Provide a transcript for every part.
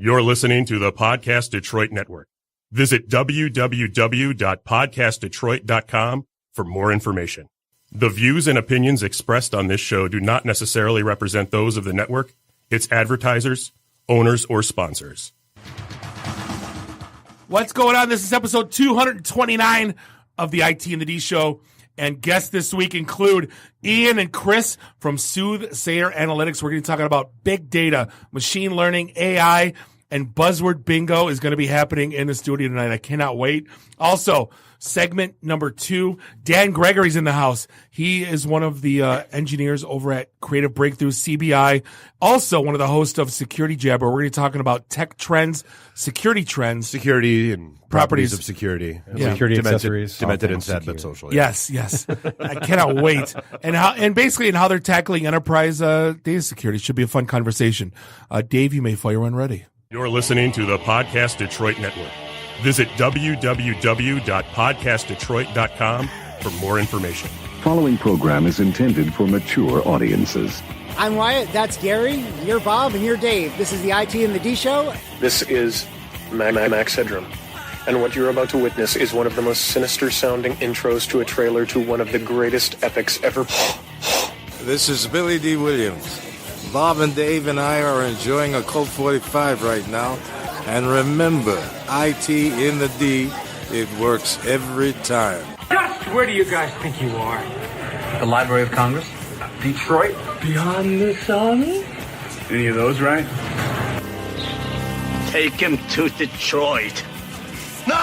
You're listening to the Podcast Detroit Network. Visit www.podcastdetroit.com for more information. The views and opinions expressed on this show do not necessarily represent those of the network, its advertisers, owners, or sponsors. What's going on? This is episode 229 of the IT and the D Show. And guests this week include Ian and Chris from Soothsayer Analytics. We're going to be talking about big data, machine learning, AI, and buzzword bingo is going to be happening in the studio tonight. I cannot wait. Also, segment number 2, Dan Gregory's in the house. He is one of the engineers over at Creative Breakthrough CBI. Also, one of the hosts of Security Jabber. We're going to be talking about tech trends, security trends. Security and properties of security. Yeah. Security accessories. Demented and sad, but social. Yes. I cannot wait. And how they're tackling enterprise data security. Should be a fun conversation. Dave, you may fire one ready. You're listening to the Podcast Detroit Network. Visit www.podcastdetroit.com for more information. Following program is intended for mature audiences. I'm Wyatt, that's Gary, you're Bob, and you're Dave. This is the IT and the D Show. This is Max Headroom, and what you're about to witness is one of the most sinister-sounding intros to a trailer to one of the greatest epics ever. This is Billy D. Williams. Bob and Dave and I are enjoying a Colt 45 right now. And remember, IT in the D, it works every time. Just where do you guys think you are? The Library of Congress? Detroit? Beyond the sun? Any of those right? Take him to Detroit. No,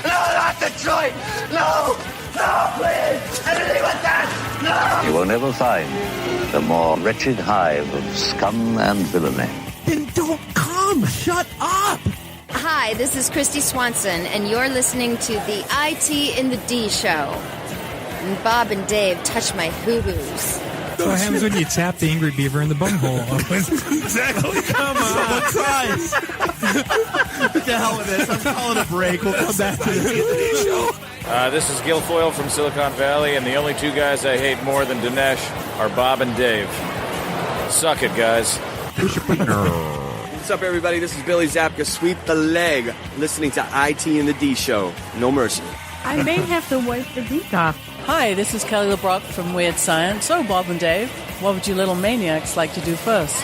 not Detroit. No, please. Anything but that. No. You will never find the more wretched hive of scum and villainy. Then don't come. Shut up. Hi, this is Christy Swanson, and you're listening to the IT in the D Show. And Bob and Dave touch my hoo-hoos. What happens when you tap the angry beaver in the bunghole? Exactly. Come on. Christ. What the hell with this? I'm calling a break. We'll come back to the show. This is Guilfoyle from Silicon Valley, and the only two guys I hate more than Dinesh are Bob and Dave. Suck it, guys. What's up, everybody? This is Billy Zapka. Sweep the leg. Listening to IT and the D Show. No mercy. I may have to wipe the geek off. Hi, this is Kelly LeBrock from Weird Science. So, Bob and Dave, what would you little maniacs like to do first?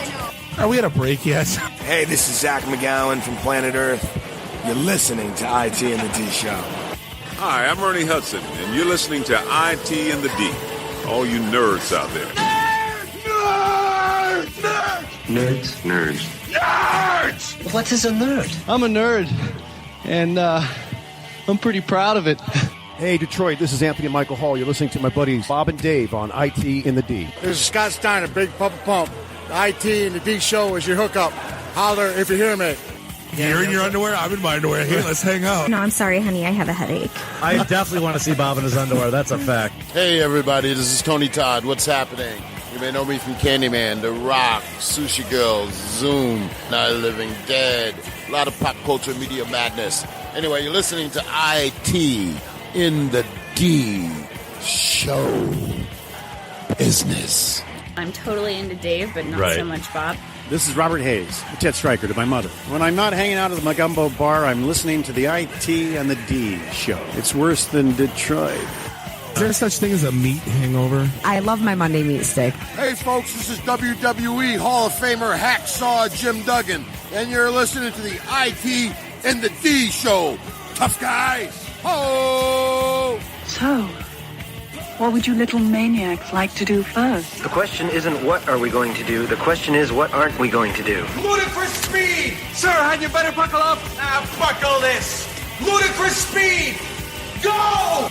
Are we at a break yet? Hey, this is Zach McGowan from Planet Earth. You're listening to IT and the D Show. Hi, I'm Ernie Hudson, and you're listening to IT and the D. All you nerds out there. Nerds. What is a nerd? I'm a nerd, and I'm pretty proud of it. Hey, Detroit, this is Anthony Michael Hall. You're listening to my buddies Bob and Dave on IT in the D. This is Scott Steiner, Big Pump Pump. The IT in the D Show is your hookup. Holler if you hear me. You're in your underwear? I'm in my underwear. Hey, let's hang out. No, I'm sorry, honey. I have a headache. I definitely want to see Bob in his underwear. That's a fact. Hey, everybody. This is Tony Todd. What's happening? You may know me from Candyman, The Rock, Sushi Girls, Zoom, Night of the Living Dead. A lot of pop culture media madness. Anyway, you're listening to IT in the D Show business. I'm totally into Dave, but not so much Bob. This is Robert Hayes, the Ted Stryker to my mother. When I'm not hanging out at the Magumbo bar, I'm listening to the IT and the D Show. It's worse than Detroit. Is there such thing as a meat hangover? I love my Monday meat steak. Hey, folks, this is WWE Hall of Famer Hacksaw Jim Duggan, and you're listening to the IT and the D Show. Tough guys. Ho! So, what would you little maniacs like to do first? The question isn't what are we going to do. The question is what aren't we going to do. Ludicrous speed! Sir, had you better buckle up? Buckle this! Ludicrous speed! Go!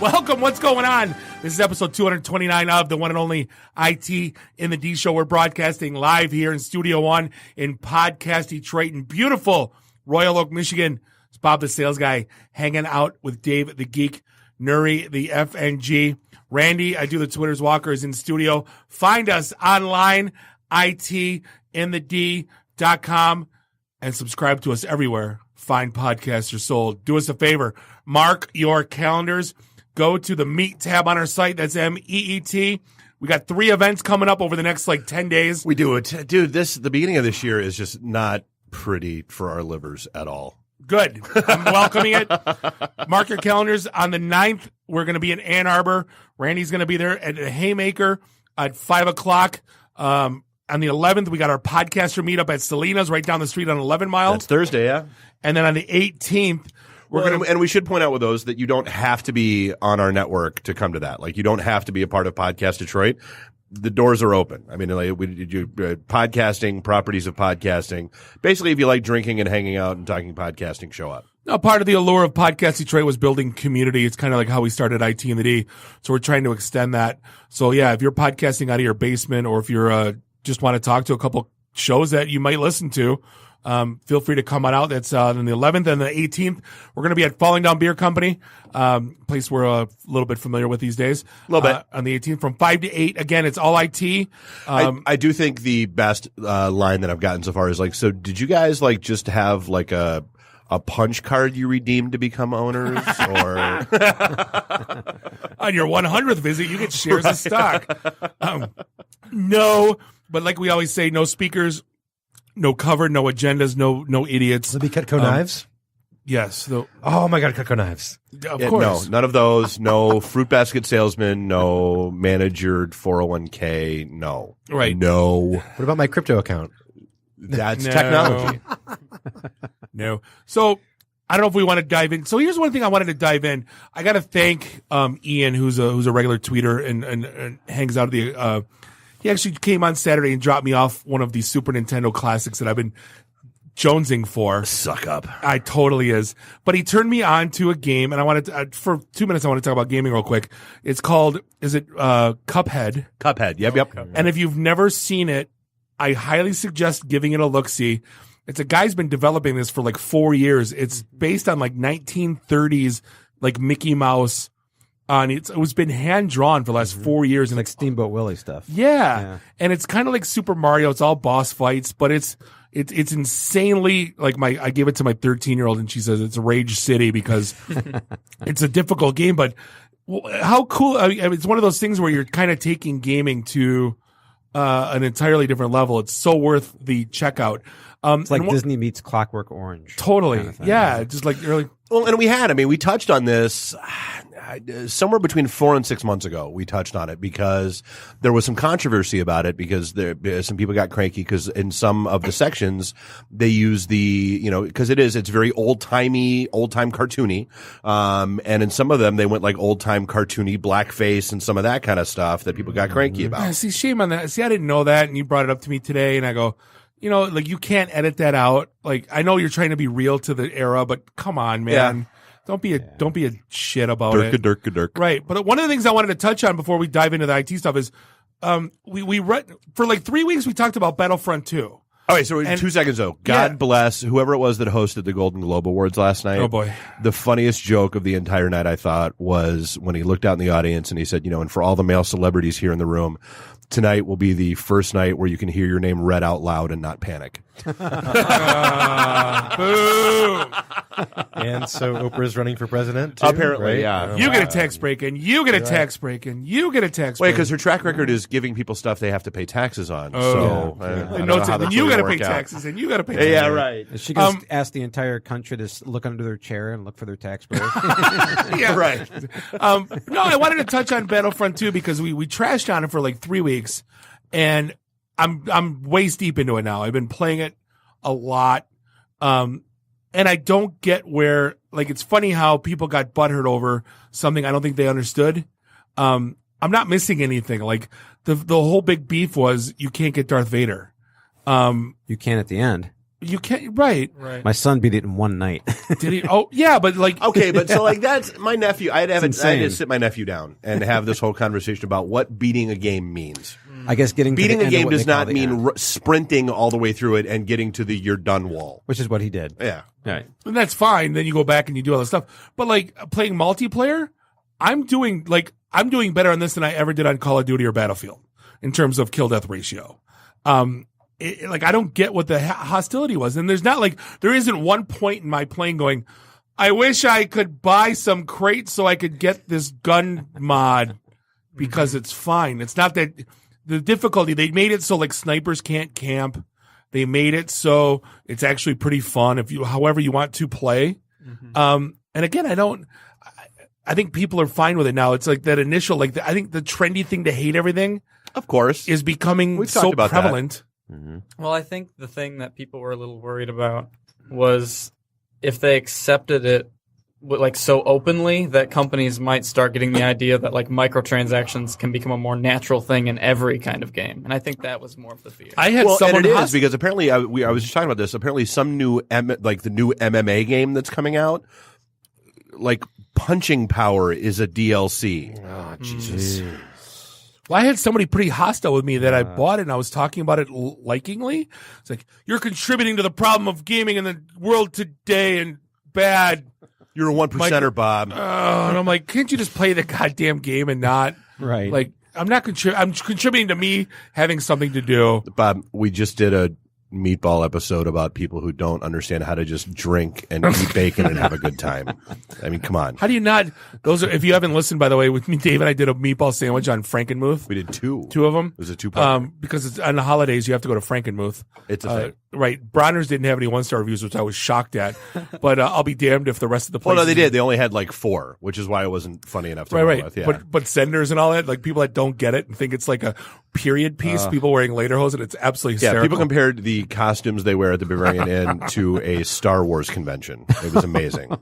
Welcome. What's going on? This is episode 229 of the one and only IT in the D Show. We're broadcasting live here in Studio One in Podcast Detroit in beautiful Royal Oak, Michigan. It's Bob the Sales Guy hanging out with Dave the Geek, Nuri the FNG. Randy, I do the Twitter's Walker, is in studio. Find us online itinthed.com, and subscribe to us everywhere fine podcasts are sold. Do us a favor. Mark your calendars. Go to the Meet tab on our site. That's MEET. We got 3 events coming up over the next 10 days. We do it. Dude, the beginning of this year is just not pretty for our livers at all. Good. I'm welcoming it. Mark your calendars. On the 9th, we're going to be in Ann Arbor. Randy's going to be there at the Haymaker at 5 o'clock. On the 11th, we got our podcaster meetup at Selena's right down the street on 11 Mile. That's Thursday, yeah. And then on the 18th, and we should point out with those that you don't have to be on our network to come to that. You don't have to be a part of Podcast Detroit. The doors are open. I mean, podcasting, properties of podcasting. Basically, if you like drinking and hanging out and talking podcasting, show up. Now, part of the allure of Podcast Detroit was building community. It's kind of like how we started IT in the D. So we're trying to extend that. So yeah, if you're podcasting out of your basement, or if you're just want to talk to a couple shows that you might listen to, feel free to come on out. That's on the 11th and the 18th. We're going to be at Falling Down Beer Company, place we're a little bit familiar with these days. A little bit. On the 18th from 5 to 8. Again, it's all IT. I do think the best line that I've gotten so far is so did you guys just have a punch card you redeemed to become owners, or on your 100th visit you get shares of stock? No, but like we always say, no speakers, no cover, no agendas, no idiots. Will they be Cutco knives? Yes. Oh my God, Cutco knives. Of course. No, none of those. No fruit basket salesman. No managered 401k. No. Right. No. What about my crypto account? That's technology. No. So I don't know if we want to dive in. So here's one thing I wanted to dive in. I got to thank Ian, who's a regular tweeter and hangs out at the. He actually came on Saturday and dropped me off one of the Super Nintendo classics that I've been jonesing for. Suck up. I totally is. But he turned me on to a game, and I wanted to, for 2 minutes, I want to talk about gaming real quick. It's called, Cuphead? Cuphead. Yep. And if you've never seen it, I highly suggest giving it a look-see. It's a guy's been developing this for 4 years. It's based on 1930s, Mickey Mouse. It was been hand drawn for the last 4 years, and like Steamboat Willie stuff. Yeah, and it's kind of like Super Mario. It's all boss fights, but it's insanely I gave it to my 13-year-old, and she says it's Rage City because it's a difficult game. But how cool! I mean, it's one of those things where you're kind of taking gaming to an entirely different level. It's so worth the checkout. It's like Disney meets Clockwork Orange. Totally, kind of thing. yeah. Just like early. Well, and we touched on this somewhere between 4 and 6 months ago. We touched on it because there was some controversy about it because some people got cranky because in some of the sections they use because it's very old time cartoony. And in some of them they went old time cartoony blackface and some of that kind of stuff that people got cranky about. Yeah, see, shame on that. See, I didn't know that, and you brought it up to me today, and I go, you can't edit that out. I know you're trying to be real to the era, but come on, man. Yeah. Don't be a shit about it. Dirk. Right. But one of the things I wanted to touch on before we dive into the IT stuff is, we read for 3 weeks, we talked about Battlefront 2. All right, so 2 seconds though. God bless whoever it was that hosted the Golden Globe Awards last night. Oh boy. The funniest joke of the entire night, I thought, was when he looked out in the audience and he said, and for all the male celebrities here in the room, tonight will be the first night where you can hear your name read out loud and not panic. Boom. And so Oprah's running for president too, apparently, right? yeah. You get a tax break and you get a tax break and you get a tax break. Wait, because her track record is giving people stuff they have to pay taxes on. Oh, so and you got to pay taxes and you got to pay taxes. Yeah, right. She goes ask the entire country to look under their chair and look for their tax break. Yeah, right. No, I wanted to touch on Battlefront 2 because we trashed on it for 3 weeks, and I'm waist deep into it now. I've been playing it a lot. And I don't get where, it's funny how people got butthurt over something I don't think they understood. I'm not missing anything. The whole big beef was you can't get Darth Vader. You can at the end. You can't, right. My son beat it in one night. Did he? Oh, yeah, but okay, but so that's my nephew. I had to sit my nephew down and have this whole conversation about what beating a game means. I guess beating a game does not mean sprinting all the way through it and getting to the you're done wall. Which is what he did. Yeah. Right. And that's fine. Then you go back and you do all this stuff. But playing multiplayer, I'm doing better on this than I ever did on Call of Duty or Battlefield in terms of kill death ratio. Like, I don't get what the hostility was. And there isn't one point in my playing going, I wish I could buy some crates so I could get this gun mod because it's fine. It's not that the difficulty, they made it so like snipers can't camp. They made it so it's actually pretty fun however you want to play. And again, I think people are fine with it now. It's like that initial, I think the trendy thing to hate everything, of course, is becoming so prevalent. Well, I think the thing that people were a little worried about was if they accepted it like so openly that companies might start getting the idea that like microtransactions can become a more natural thing in every kind of game. And I think that was more of the fear. And it is because apparently I was just talking about this. Apparently some new the new MMA game that's coming out, like punching power is a DLC. Oh, Jesus. Well, I had somebody pretty hostile with me that I bought it, and I was talking about it likingly. It's like, you're contributing to the problem of gaming in the world today and bad. You're a 1%er, Bob. And I'm like, can't you just play the goddamn game and not? Right. Like, I'm not I'm contributing to me having something to do. Bob, we just did a meatball episode about people who don't understand how to just drink and eat bacon and have a good time. I mean, come on. How do you not? If you haven't listened, by the way, with me, Dave and I did a meatball sandwich on Frankenmuth. We did two of them. It was a two-part. Because it's on the holidays, you have to go to Frankenmuth. It's a thing. Right. Bronner's didn't have any 1-star reviews, which I was shocked at. But I'll be damned if the rest of the places. Well, no, they did. They only had like 4, which is why it wasn't funny enough to roll with. Yeah. But senders and all that, like people that don't get it and think it's like a period piece, people wearing lederhosen, it's absolutely hysterical. Yeah, people compared the costumes they wear at the Bavarian Inn to a Star Wars convention. It was amazing.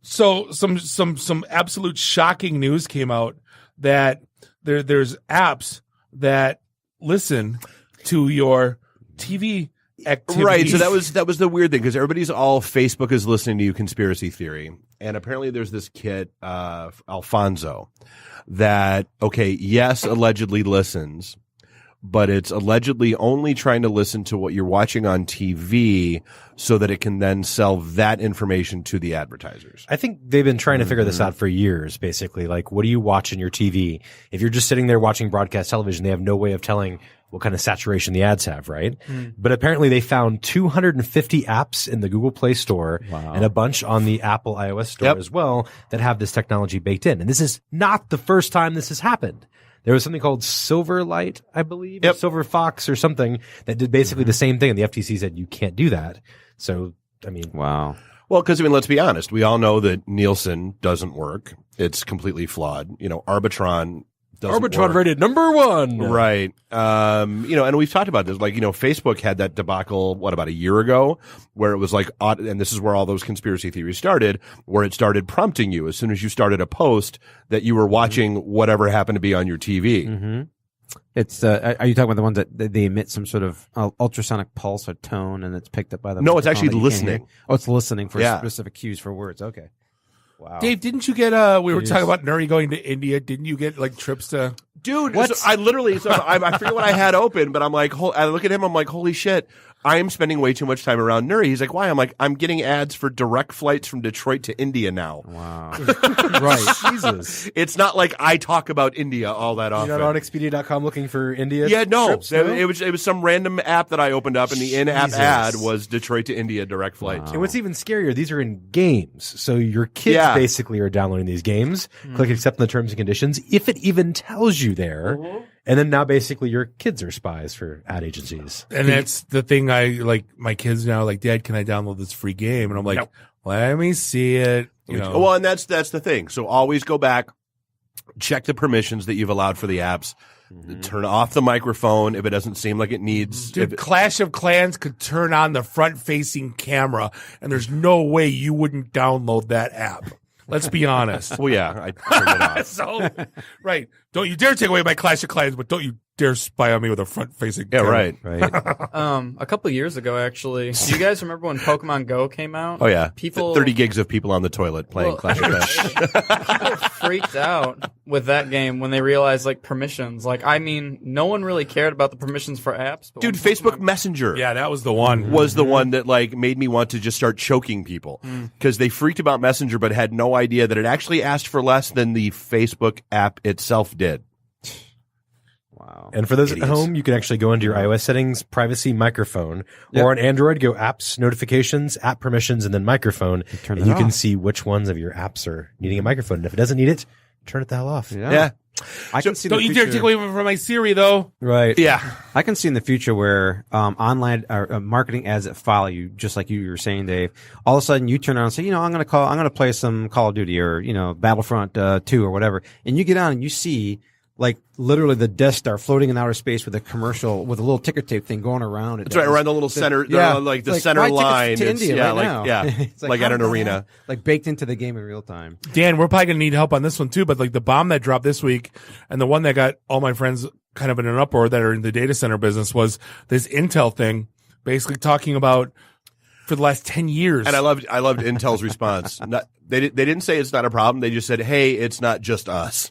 So some absolute shocking news came out that there's apps that listen to your TV activities. Right. So that was the weird thing because everybody's all Facebook is listening to you conspiracy theory, and apparently there's this kid Alfonso that yes, allegedly listens, but it's allegedly only trying to listen to what you're watching on TV so that it can then sell that information to the advertisers. I think they've been trying to figure this out for years, basically. Like, what do you watch in your TV? If you're just sitting there watching broadcast television, they have no way of telling what kind of saturation the ads have, right? But apparently they found 250 apps in the Google Play Store and a bunch on the Apple iOS Store as well that have this technology baked in. And this is not the first time this has happened. There was something called Silverlight, I believe, or Silver Fox or something that did basically the same thing. And the FTC said, you can't do that. So, I mean, wow. Well, because, let's be honest. We all know that Nielsen doesn't work. It's completely flawed. Arbitron doesn't work. Rated #1. Right. And we've talked about this. Like, Facebook had that debacle, about a year ago, where it was like, and this is where all those conspiracy theories started, where it started prompting you as soon as you started a post that you were watching whatever happened to be on your TV. It's are you talking about the ones that they emit some sort of ultrasonic pulse or tone and it's picked up by the No, it's actually listening. Oh, it's listening for specific cues for words. Okay. Wow. Dave, didn't you get we were talking about Nuri going to India. Didn't you get like trips to Dude, I forget what I had open, but I'm like, I look at him, I'm like, holy shit, I am spending way too much time around Nuri. He's like, why? I'm like, I'm getting ads for direct flights from Detroit to India now. Wow. Right. Jesus. It's not like I talk about India all that often. You're not on Expedia.com looking for India? Yeah, no. Trips, no? It was some random app that I opened up, and the in-app ad was Detroit to India direct flights. And what's even scarier, these are in games. So your kids basically are downloading these games, click accept on the terms and conditions, if it even tells you there. And then now basically your kids are spies for ad agencies. And that's the thing my kids now like, Dad, can I download this free game? And I'm like, let me see it. Well, and that's the thing. So always go back, check the permissions that you've allowed for the apps. Turn off the microphone if it doesn't seem like it needs. Dude, Clash of Clans could turn on the front-facing camera, and there's no way you wouldn't download that app. Let's be honest. Well, yeah, I turned it off. So, right. Don't you dare take away my Clash of Clans, but don't you dare spy on me with a front-facing camera. Right. A couple years ago, actually. Do you guys remember when Pokemon Go came out? Oh, yeah. 30 gigs of people on the toilet playing Clash of Clans. People freaked out with that game when they realized, permissions. No one really cared about the permissions for apps. But Dude, Facebook Messenger. Yeah, that was the one. Was the one that, made me want to just start choking people. Because they freaked about Messenger but had no idea that it actually asked for less than the Facebook app itself did. Wow. And for those Idiots. at home, you can actually go into your iOS settings, privacy, microphone, or on Android, go apps, notifications, app permissions, and then microphone. And you can see which ones of your apps are needing a microphone. And if it doesn't need it, turn it the hell off. Yeah. I can see Don't the you dare future. take away from my Siri, though. Right. Yeah. I can see in the future where online marketing ads that follow you, just like you were saying, Dave. All of a sudden, you turn around and say, I'm going to play some Call of Duty or Battlefront 2 or whatever, and you get on and you see like literally the Death Star floating in outer space with a commercial with a little ticker tape thing going around it. That's right, around the little center, like the center line. To India yeah, right like now. yeah, It's like at an how the arena, hell? Like baked into the game in real time. Dan, we're probably going to need help on this one too, but like the bomb that dropped this week and the one that got all my friends kind of in an uproar that are in the data center business was this Intel thing, basically talking about for the last 10 years. And I loved Intel's response. They didn't say it's not a problem. They just said, "Hey, it's not just us."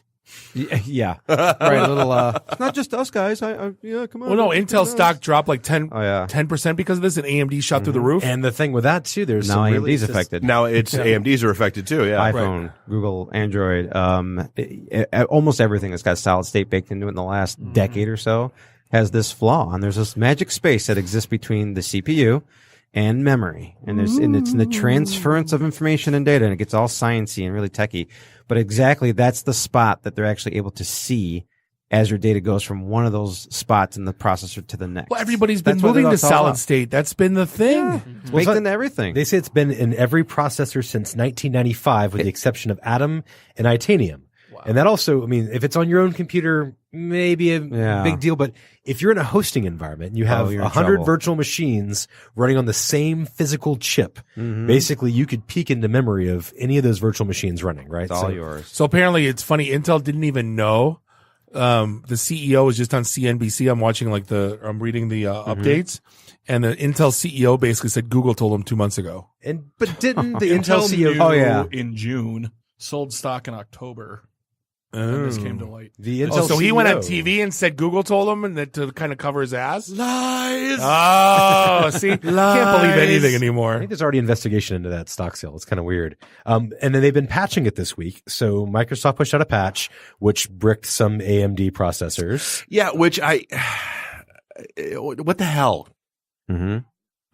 Yeah. Right. A little, it's not just us guys. Come on. Well, no, Intel stock dropped like 10% because of this, and AMD shot through the roof. And the thing with that too, there's now some AMD's affected. Now it's AMD's are affected too. Yeah. iPhone, Google, Android, almost everything that's got solid state baked into it in the last decade or so has this flaw. And there's this magic space that exists between the CPU and memory. And it's in the transference of information and data, and it gets all sciencey and really techy. But exactly that's the spot that they're actually able to see as your data goes from one of those spots in the processor to the next. Well, everybody's been moving to solid state. That's been the thing. Yeah. It's baked into everything. They say it's been in every processor since 1995 with the exception of Atom and Itanium. And that also, I mean, if it's on your own computer, maybe a big deal. But if you're in a hosting environment and you have 100 virtual machines running on the same physical chip, basically you could peek into memory of any of those virtual machines running, right? It's all yours. So apparently it's funny. Intel didn't even know. The CEO was just on CNBC. I'm reading the updates. And the Intel CEO basically said Google told him 2 months ago. But didn't the Intel CEO knew in June, sold stock in October. And this came to light. The Intel so he CEO. went on TV and said Google told him, and that to kind of cover his ass. Lies. Oh, see, can't believe anything anymore. I think there's already investigation into that stock sale. It's kind of weird. And then they've been patching it this week. So Microsoft pushed out a patch which bricked some AMD processors. Yeah, which what the hell?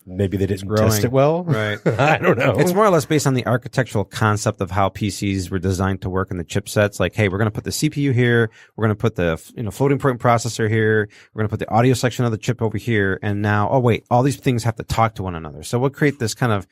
Maybe they didn't test it well. Right. I don't know. It's more or less based on the architectural concept of how PCs were designed to work in the chipsets. Like, hey, we're going to put the CPU here. We're going to put the floating point processor here. We're going to put the audio section of the chip over here. And now, oh wait, all these things have to talk to one another. So we'll create this kind of,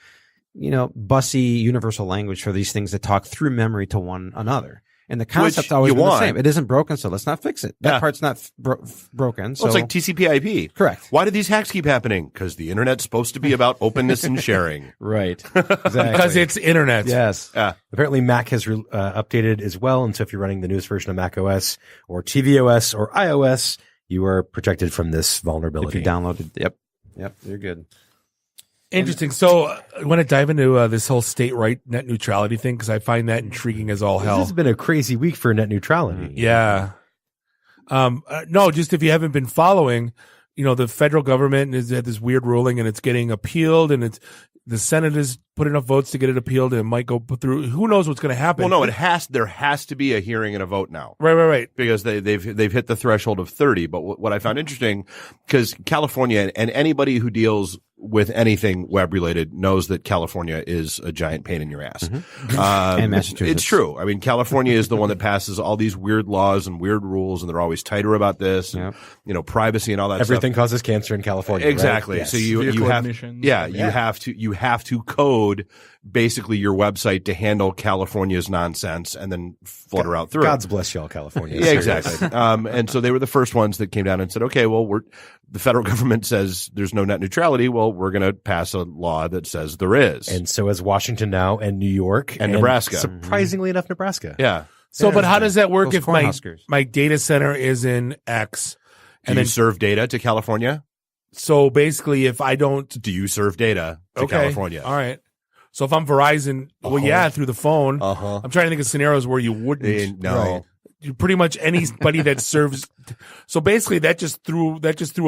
bussy universal language for these things that talk through memory to one another. And the concept's always been the same. It isn't broken, so let's not fix it. That part's not broken. So Well, it's like TCP/IP. Correct. Why do these hacks keep happening? Because the internet's supposed to be about openness and sharing. Right. Exactly. Because it's internet. Yes. Apparently Mac has updated as well. And so if you're running the newest version of Mac OS or tvOS or iOS, you are protected from this vulnerability. If you downloaded, yep, you're good. Interesting. So I want to dive into this whole state right net neutrality thing because I find that intriguing as all hell. This has been a crazy week for net neutrality. Yeah. No, just if you haven't been following, the federal government has had this weird ruling and it's getting appealed and the Senate has put enough votes to get it appealed and it might go through. Who knows what's going to happen? Well, no, there has to be a hearing and a vote now. Right. Because they've hit the threshold of 30. But what I found interesting, because California and anybody who deals with anything web related knows that California is a giant pain in your ass. And Massachusetts. It's true. I mean, California is the one that passes all these weird laws and weird rules, and they're always tighter about this, and, privacy and all that Everything stuff. causes cancer in California. Exactly. Right? Yes. So you have, you have to code basically your website to handle California's nonsense and then flutter out through. God's bless y'all, California. Yeah, exactly. And so they were the first ones that came down and said, okay, well, the federal government says there's no net neutrality. Well, we're going to pass a law that says there is. And so is Washington now and New York and Nebraska. Surprisingly enough, Nebraska. Yeah. So, but how does that work if Cornhuskers. my data center is in X? And then serve data to California? So basically, if I don't, do you serve data to California? All right. So if I'm Verizon, through the phone. I'm trying to think of scenarios where you wouldn't. No. Right. pretty much anybody that serves. So basically that just threw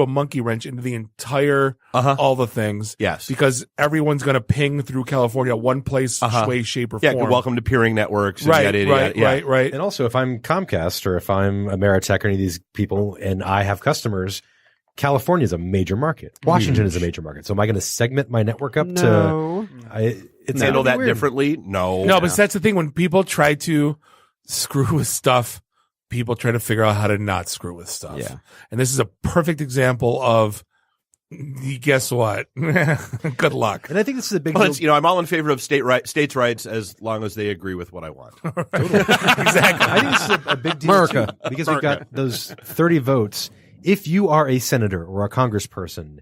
a monkey wrench into the entire, all the things. Yes. Because everyone's going to ping through California one place, way, shape, or Yeah, form. welcome to peering networks. And Right, yada, yada, right, yada. Yeah. right. And also, if I'm Comcast or if I'm Ameritech or any of these people and I have customers, California is a major market. Washington is a major market. So am I going to segment my network up No. it's Handle that weird. differently? No. No, but that's the thing. When people try to screw with stuff, people try to figure out how to not screw with stuff. Yeah. And this is a perfect example of, guess what? Good luck. And I think this is a big Well, deal. I'm all in favor of states' rights as long as they agree with what I want. Exactly. I think this is a big deal America. too, because we've got those 30 votes. If you are a senator or a congressperson,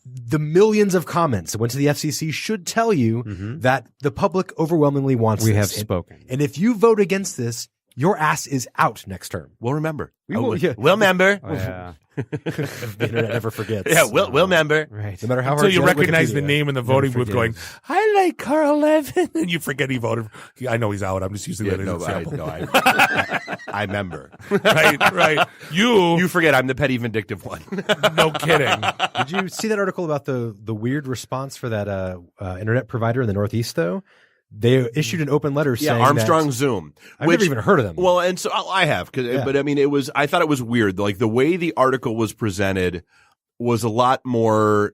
the millions of comments that went to the FCC should tell you that the public overwhelmingly wants We this. have spoken. And if you vote against this, your ass is out next term. We'll remember. We will, yeah. We'll remember. Oh, yeah. The internet never forgets. Yeah, we'll remember. Right. No matter how Until hard you edit recognize the Wikipedia, name in the voting never booth going, forgives. I like Carl Levin. And you forget he voted. I know he's out. I'm just using Yeah, that as an example. I remember. Right. You forget I'm the petty vindictive one. No kidding. Did you see that article about the weird response for that internet provider in the Northeast, though? They issued an open letter saying Armstrong that, Zoom. I've never even heard of them. Well, and so I have, but I mean, I thought it was weird. Like the way the article was presented was a lot more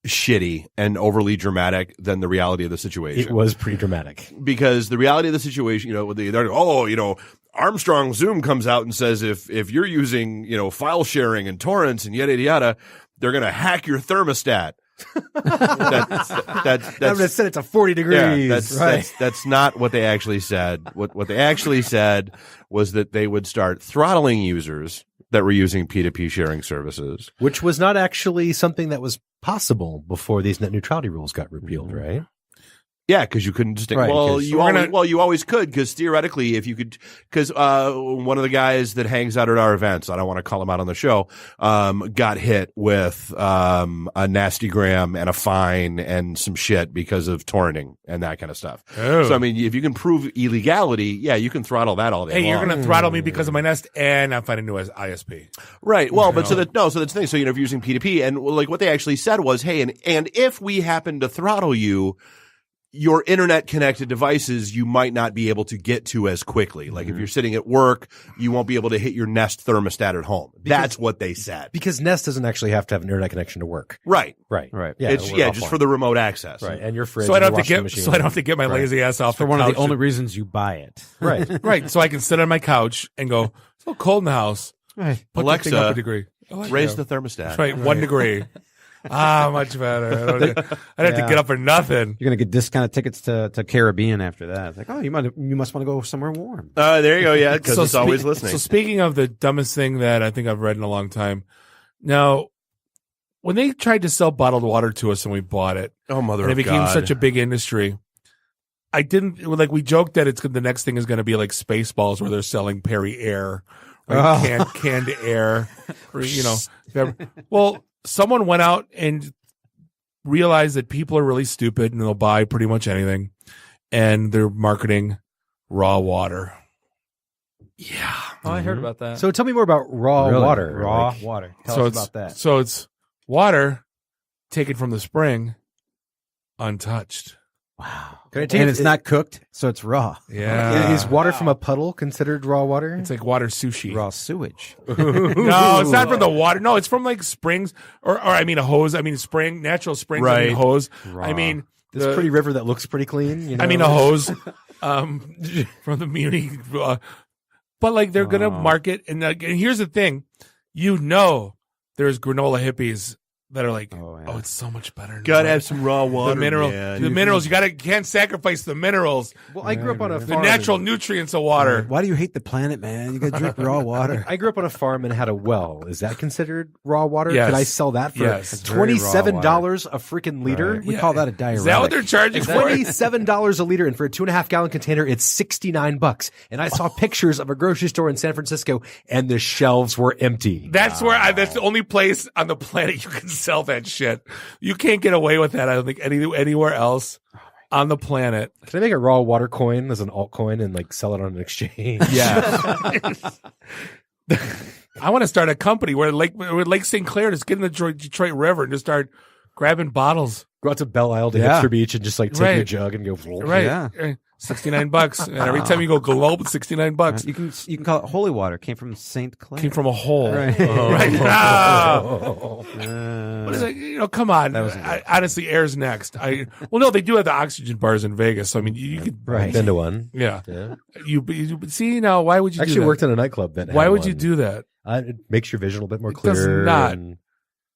shitty and overly dramatic than the reality of the situation. It was pretty dramatic. Because the reality of the situation, they're Armstrong Zoom comes out and says if you're using, file sharing and torrents and yada, yada, yada, they're going to hack your thermostat. That's I'm going to set it to 40 degrees. Yeah, that's not what they actually said. What they actually said was that they would start throttling users that were using P2P sharing services. Which was not actually something that was possible before these net neutrality rules got repealed, right? Yeah, because you couldn't just. Right, you always could, because theoretically, if you could, because one of the guys that hangs out at our events, I don't want to call him out on the show, got hit with a nasty gram and a fine and some shit because of torrenting and that kind of stuff. Oh. So I mean, if you can prove illegality, yeah, you can throttle that all day long. Hey, you're going to throttle me because of my Nest, and I'm finding a new ISP. Right. Well, but so that's the thing. So if you're using P2P, and like what they actually said was, hey, and if we happen to throttle you, your internet connected devices you might not be able to get to as quickly. Like if you're sitting at work, you won't be able to hit your Nest thermostat at home. That's what they said. Because Nest doesn't actually have to have an internet connection to work. Right. Yeah, It's just for the remote access. Right. And your fridge. So I don't and have your to washing get. So I don't have to get my lazy ass off For the one couch. of the only reasons you buy it. Right. Right. So I can sit on my couch and go, it's so cold in the house. Right. Put Alexa, the thing up a degree. raise the thermostat. Right. 1 degree. Much better. I'd have to get up for nothing. You're going to get discounted tickets to Caribbean after that. It's like, oh, you must want to go somewhere warm. There you go. Yeah, because it's always listening. So speaking of the dumbest thing that I think I've read in a long time, now when they tried to sell bottled water to us and we bought it, oh mother and it of became God. such a big industry, we joked that the next thing is going to be like Spaceballs where they're selling Perry Air, right? Canned air, or, well. Someone went out and realized that people are really stupid and they'll buy pretty much anything, and they're marketing raw water. Yeah. Oh, I heard about that. So tell me more about raw water. Raw water. Tell us about that. So it's water taken from the spring, untouched. Wow. And it's not cooked, so it's raw. Yeah. Is water from a puddle considered raw water? It's like water sushi. Raw sewage. No, it's not from the water. No, it's from like springs or I mean a hose. I mean natural springs. Right. I mean hose. Raw. I mean This pretty river that looks pretty clean. I mean a hose from the Muni. But like they're going to market. And here's the thing. There's granola hippies that are like, it's so much better. Gotta have some raw water. The minerals. You can't sacrifice the minerals. Well, I grew up on a The farm. natural nutrients of water. Why do you hate the planet, man? You got to drink raw water. I grew up on a farm and had a well. Is that considered raw water? Yes. Could I sell that for Yes. $27 a freaking liter? Right. We call that a diuretic. Is that what they're charging for it? $27 a liter, and for a 2.5 gallon container, it's $69. And I saw pictures of a grocery store in San Francisco, and the shelves were empty. That's that's the only place on the planet you can sell that shit. You can't get away with that. I don't think anywhere else. on the planet. Can I make a raw water coin as an altcoin and like sell it on an exchange? Yeah. I want to start a company where Lake St. Clair, just get in the Detroit River and just start grabbing bottles. Go out to Belle Isle to Hipster Beach and just like take your jug and go. Right. Yeah. $69. And every time you go globe, it's $69. You can call it holy water. Came from St. Clair. Came from a hole. Right. Right. What is it? Come on. Honestly, air's next. No, they do have the oxygen bars in Vegas. So I mean, you could been to one. Yeah. You see now? Why would you? Actually do that? Worked in a nightclub that. Why would you do that? It makes your vision a little bit more clear. It does not.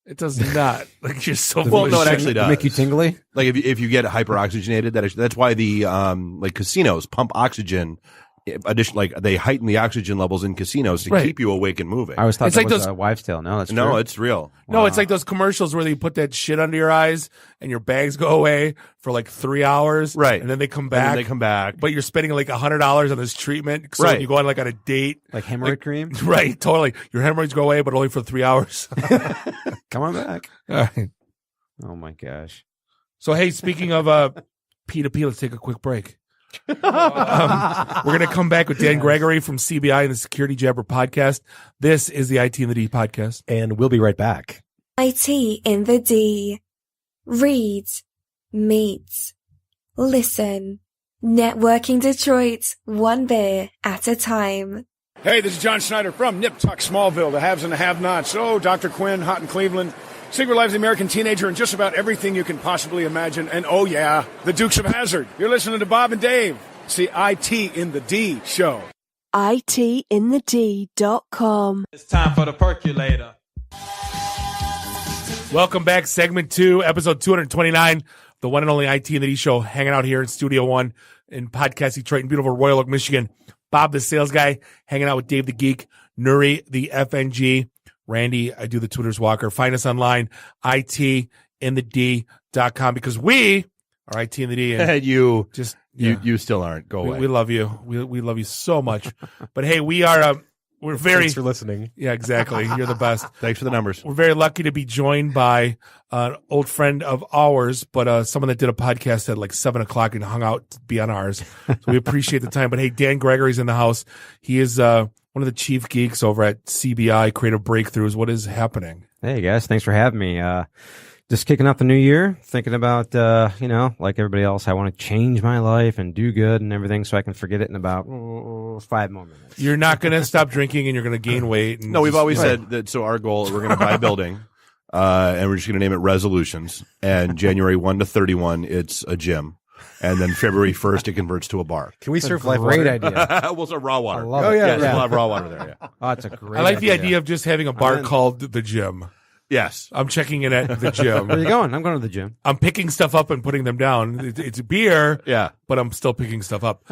It does not. Like you're so. Well, no, it actually does. Make you tingly. Like if you get hyperoxygenated, that's why the like casinos pump oxygen. Like they heighten the oxygen levels in casinos to keep you awake and moving. I always thought it's that like was a wives' tale. No, that's no, true. it's real. No, it's like those commercials where they put that shit under your eyes and your bags go away for like 3 hours, right? And then they come back. But you're spending like $100 on this treatment. So when you go on like on a date, like hemorrhoid cream, right? Totally. Your hemorrhoids go away, but only for 3 hours. Come on back. All right. Oh my gosh. So hey, speaking of P2P, let's take a quick break. We're going to come back with Dan Gregory from CBI and the Security Jabber podcast. This is the IT in the D podcast. And we'll be right back. IT in the D. Read, meet, listen. Networking Detroit, one beer at a time. Hey, this is John Schneider from Nip Tuck Smallville, the haves and the have-nots. Oh, Dr. Quinn, Hot in Cleveland. Secret Lives of the American Teenager, and just about everything you can possibly imagine. And oh yeah, the Dukes of Hazzard. You're listening to Bob and Dave. It's the IT in the D show. ITinthed.com. It's time for the percolator. Welcome back, segment 2, episode 229, the one and only IT in the D show, hanging out here in Studio 1 in Podcast Detroit in beautiful Royal Oak, Michigan. Bob, the sales guy, hanging out with Dave the Geek, Nuri, the FNG, Randy, I do the Twitter's Walker. Find us online, itinthed.com, because we are IT in the D. And you still aren't. Go away. We love you. We love you so much. But hey, we're very. Thanks for listening. Yeah, exactly. You're the best. Thanks for the numbers. We're very lucky to be joined by an old friend of ours, but someone that did a podcast at like 7:00 and hung out to be on ours. So we appreciate the time. But hey, Dan Gregory's in the house. He is one of the chief geeks over at CBI, Creative Breakthroughs. What is happening? Hey guys, thanks for having me. Just kicking off the new year, thinking about, like everybody else, I want to change my life and do good and everything so I can forget it in about 5 more minutes. You're not going to stop drinking and you're going to gain weight. No, we've always said that. So our goal, we're going to buy a building, and we're just going to name it Resolutions. And January 1 to 31, it's a gym. And then February 1st, it converts to a bar. Can we serve live great water? idea. We'll serve raw water. I love it. Yeah. We'll have raw water there. Yeah. Oh, it's a great I like idea. the idea of just having a bar called the gym. Yes. I'm checking in at the gym. Where are you going? I'm going to the gym. I'm picking stuff up and putting them down. It's beer, but I'm still picking stuff up.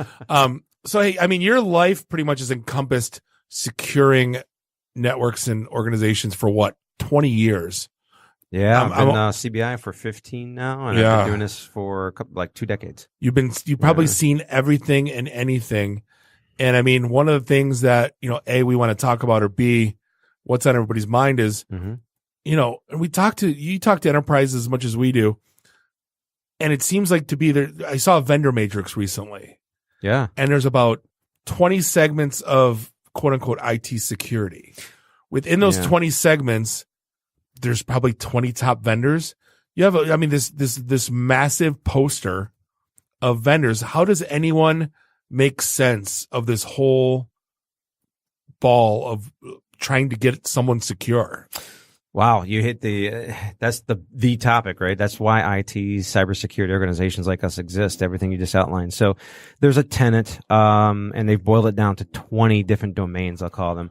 So, hey, I mean, your life pretty much has encompassed securing networks and organizations for what, 20 years? Yeah, I've been CBI for 15 now, and I've been doing this for like 2 decades. You've probably seen everything and anything. And I mean, one of the things that, A, we want to talk about, or B, what's on everybody's mind is, you talk to enterprises as much as we do. And it seems like to be there. I saw a vendor matrix recently. Yeah. And there's about 20 segments of quote unquote IT security. Within those 20 segments, there's probably 20 top vendors. You have, this massive poster of vendors. How does anyone make sense of this whole ball of trying to get someone secure? Wow, you hit that's the topic, right? That's why IT, cybersecurity organizations like us exist, everything you just outlined. So there's a tenet, and they've boiled it down to 20 different domains, I'll call them.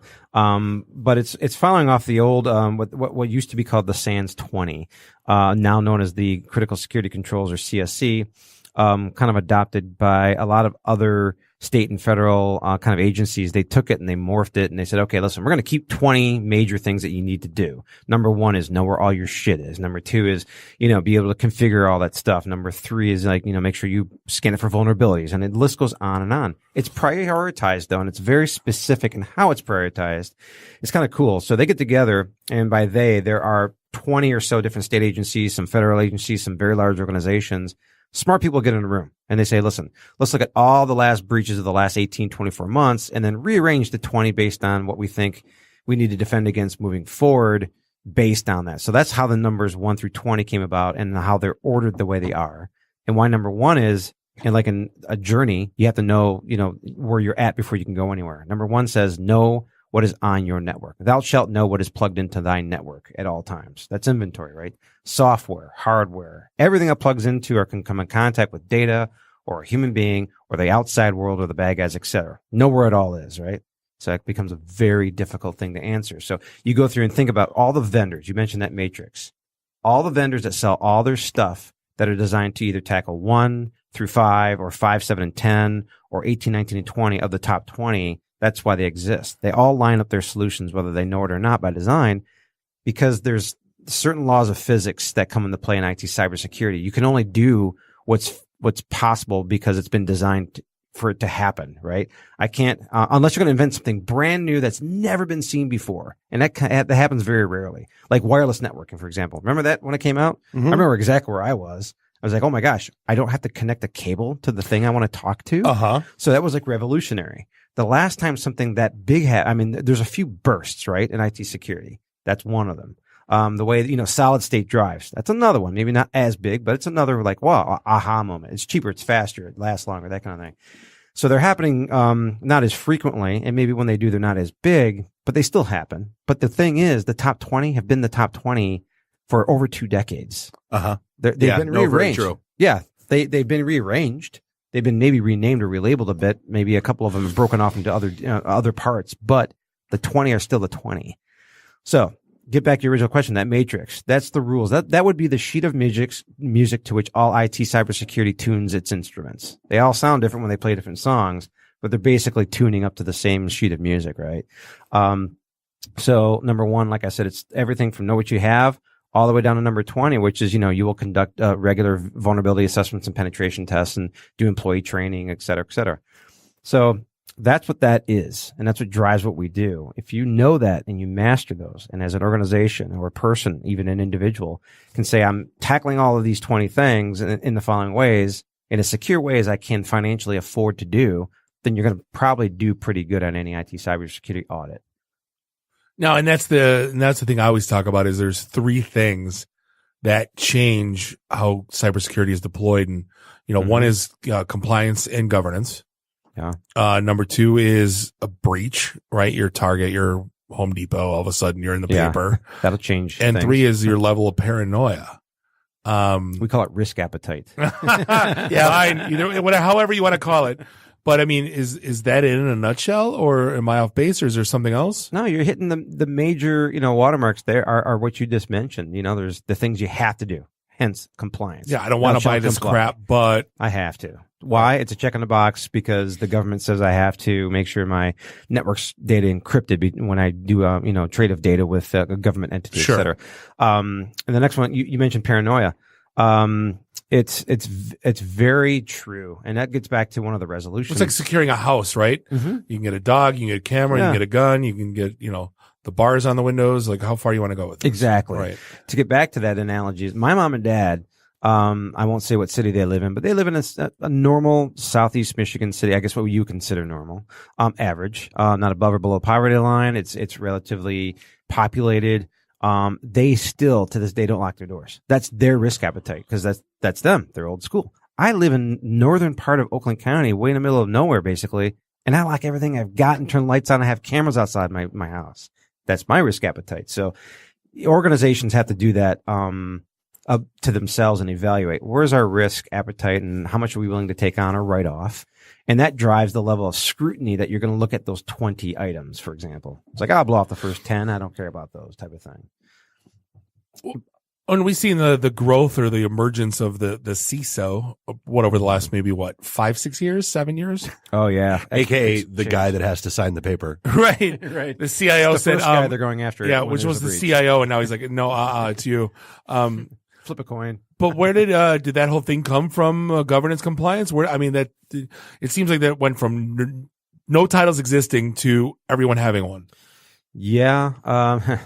But it's following off the old, what used to be called the SANS 20, now known as the Critical Security Controls, or CSC, kind of adopted by a lot of other state and federal kind of agencies. They took it and they morphed it and they said, okay, listen, we're going to keep 20 major things that you need to do. Number 1 is know where all your shit is. Number 2 is, be able to configure all that stuff. Number 3 is make sure you scan it for vulnerabilities. And the list goes on and on. It's prioritized though, and it's very specific in how it's prioritized. It's kind of cool. So they get together, and by there are 20 or so different state agencies, some federal agencies, some very large organizations Smart people get in a room and they say, listen, let's look at all the last breaches of the last 18, 24 months and then rearrange the 20 based on what we think we need to defend against moving forward based on that. So that's how the numbers 1 through 20 came about and how they're ordered the way they are. And why number 1 is, and like in a journey, you have to know, where you're at before you can go anywhere. Number 1 says, know what is on your network. Thou shalt know what is plugged into thy network at all times. That's inventory, right? Software, hardware, everything that plugs into or can come in contact with data or a human being or the outside world or the bad guys, etc. Know where it all is, right? So it becomes a very difficult thing to answer. So you go through and think about all the vendors. You mentioned that matrix. All the vendors that sell all their stuff that are designed to either tackle 1 through 5 or 5, 7, and 10 or 18, 19, and 20 of the top 20. That's why they exist. They all line up their solutions, whether they know it or not, by design, because there's certain laws of physics that come into play in IT cybersecurity. You can only do what's possible because it's been designed for it to happen, right? I can't, unless you're going to invent something brand new that's never been seen before. And that happens very rarely. Like wireless networking, for example. Remember that when it came out? Mm-hmm. I remember exactly where I was. I was like, oh my gosh, I don't have to connect a cable to the thing I want to talk to. Uh-huh. So that was like revolutionary. The last time something that big there's a few bursts, right, in IT security. That's one of them. The way, solid state drives. That's another one. Maybe not as big, but it's another like, wow, aha moment. It's cheaper. It's faster. It lasts longer, that kind of thing. So they're happening, not as frequently. And maybe when they do, they're not as big, but they still happen. But the thing is, the top 20 have been the top 20 for over 2 decades. Uh-huh. They've been rearranged. Very true. Yeah. They've been rearranged. They've been maybe renamed or relabeled a bit. Maybe a couple of them have broken off into other parts, but the 20 are still the 20. So get back to your original question, that matrix, that's the rules. That would be the sheet of music to which all IT cybersecurity tunes its instruments. They all sound different when they play different songs, but they're basically tuning up to the same sheet of music, right? So number 1, like I said, it's everything from know what you have all the way down to number 20, which is, you will conduct regular vulnerability assessments and penetration tests and do employee training, et cetera, et cetera. So that's what that is. And that's what drives what we do. If you know that and you master those, and as an organization or a person, even an individual, can say, I'm tackling all of these 20 things in the following ways, in as secure ways I can financially afford to do, then you're going to probably do pretty good on any IT cybersecurity audit. No, and that's the thing I always talk about is there's 3 things that change how cybersecurity is deployed. And, one is compliance and governance. Yeah. Number 2 is a breach, right? Your Target, your Home Depot, all of a sudden you're in the paper. That'll change. And things. 3 is your level of paranoia. We call it risk appetite. However you want to call it. But I mean, is that it in a nutshell, or am I off base, or is there something else? No, you're hitting the major, watermarks there are what you just mentioned. There's the things you have to do, hence compliance. Yeah, I don't want to buy this crap, but I have to. Why? It's a check in the box because the government says I have to make sure my network's data encrypted when I do, trade of data with a government entity, sure. Et cetera. And the next one, you mentioned paranoia. It's very true. And that gets back to one of the resolutions. It's like securing a house, right? Mm-hmm. You can get a dog, you can get a camera, you can get a gun, you can get, the bars on the windows. Like how far you want to go with this. Exactly. Right. To get back to that analogy, my mom and dad, I won't say what city they live in, but they live in a normal Southeast Michigan city. I guess what you consider normal, average, not above or below poverty line. It's relatively populated. They still to this day don't lock their doors. That's their risk appetite because that's them. They're old school. I live in northern part of Oakland County, way in the middle of nowhere, basically, and I lock everything I've got and turn lights on. I have cameras outside my house. That's my risk appetite. So organizations have to do that up to themselves and evaluate where's our risk appetite and how much are we willing to take on or write off. And that drives the level of scrutiny that you're going to look at those 20 items, for example. It's like, I'll blow off the first 10. I don't care about those type of thing. And we've seen the growth or the emergence of the CISO, over the last maybe 5, 6 years, 7 years? Oh, yeah. AKA the guy that has to sign the paper. Right. Right. The CIO it's the said, first guy they're going after. Yeah, which was the CIO. And now he's like, no, it's you. Flip a coin. But where did that whole thing come from? Governance compliance? It seems like that went from no titles existing to everyone having one. Yeah.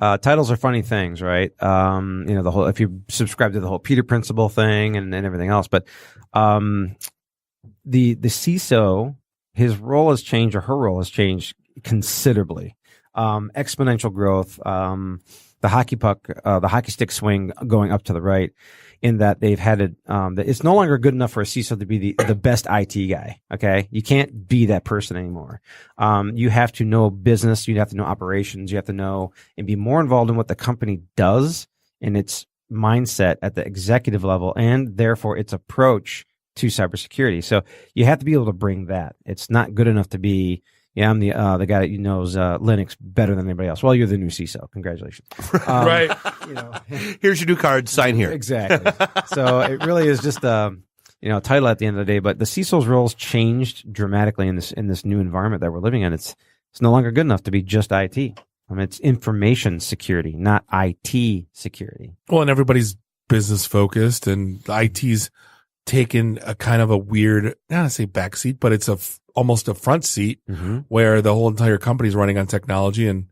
titles are funny things, right? The whole, if you subscribe to the whole Peter Principle thing and everything else, but, the CISO, his role has changed, or her role has changed considerably. Exponential growth, the hockey stick swing going up to the right, in that they've had it, that it's no longer good enough for a CISO to be the best IT guy. Okay. You can't be that person anymore. You have to know business. You have to know operations. You have to know and be more involved in what the company does and its mindset at the executive level, and therefore its approach to cybersecurity. So you have to be able to bring that. It's not good enough to be, I'm the guy that knows Linux better than anybody else. Well, you're the new CISO. Congratulations. Right. Here's your new card. Sign here. Exactly. So it really is just a title at the end of the day. But the CISO's roles changed dramatically in this new environment that we're living in. It's no longer good enough to be just IT. I mean, it's information security, not IT security. Well, and everybody's business focused, and IT's taken a kind of a weird, not to say backseat, but it's almost a front seat, where the whole entire company is running on technology, and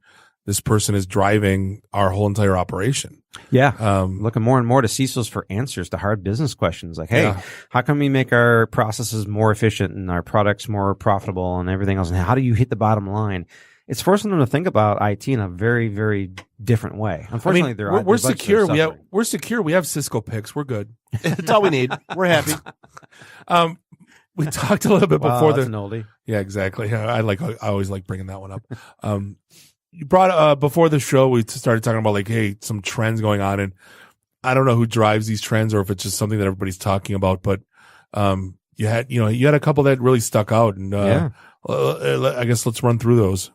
this person is driving our whole entire operation. Yeah. Looking more and more to CISOs for answers to hard business questions. Like, hey, how can we make our processes more efficient and our products more profitable and everything else? And how do you hit the bottom line? It's forcing them to think about IT in a very, very different way. Unfortunately, we're secure. We're secure. We have Cisco picks. We're good. That's all we need. We're happy. We talked a little bit before that's an oldie. Yeah, exactly. I always like bringing that one up. You brought before the show, we started talking about like, hey, some trends going on, and I don't know who drives these trends or if it's just something that everybody's talking about, but you had a couple that really stuck out, and I guess let's run through those.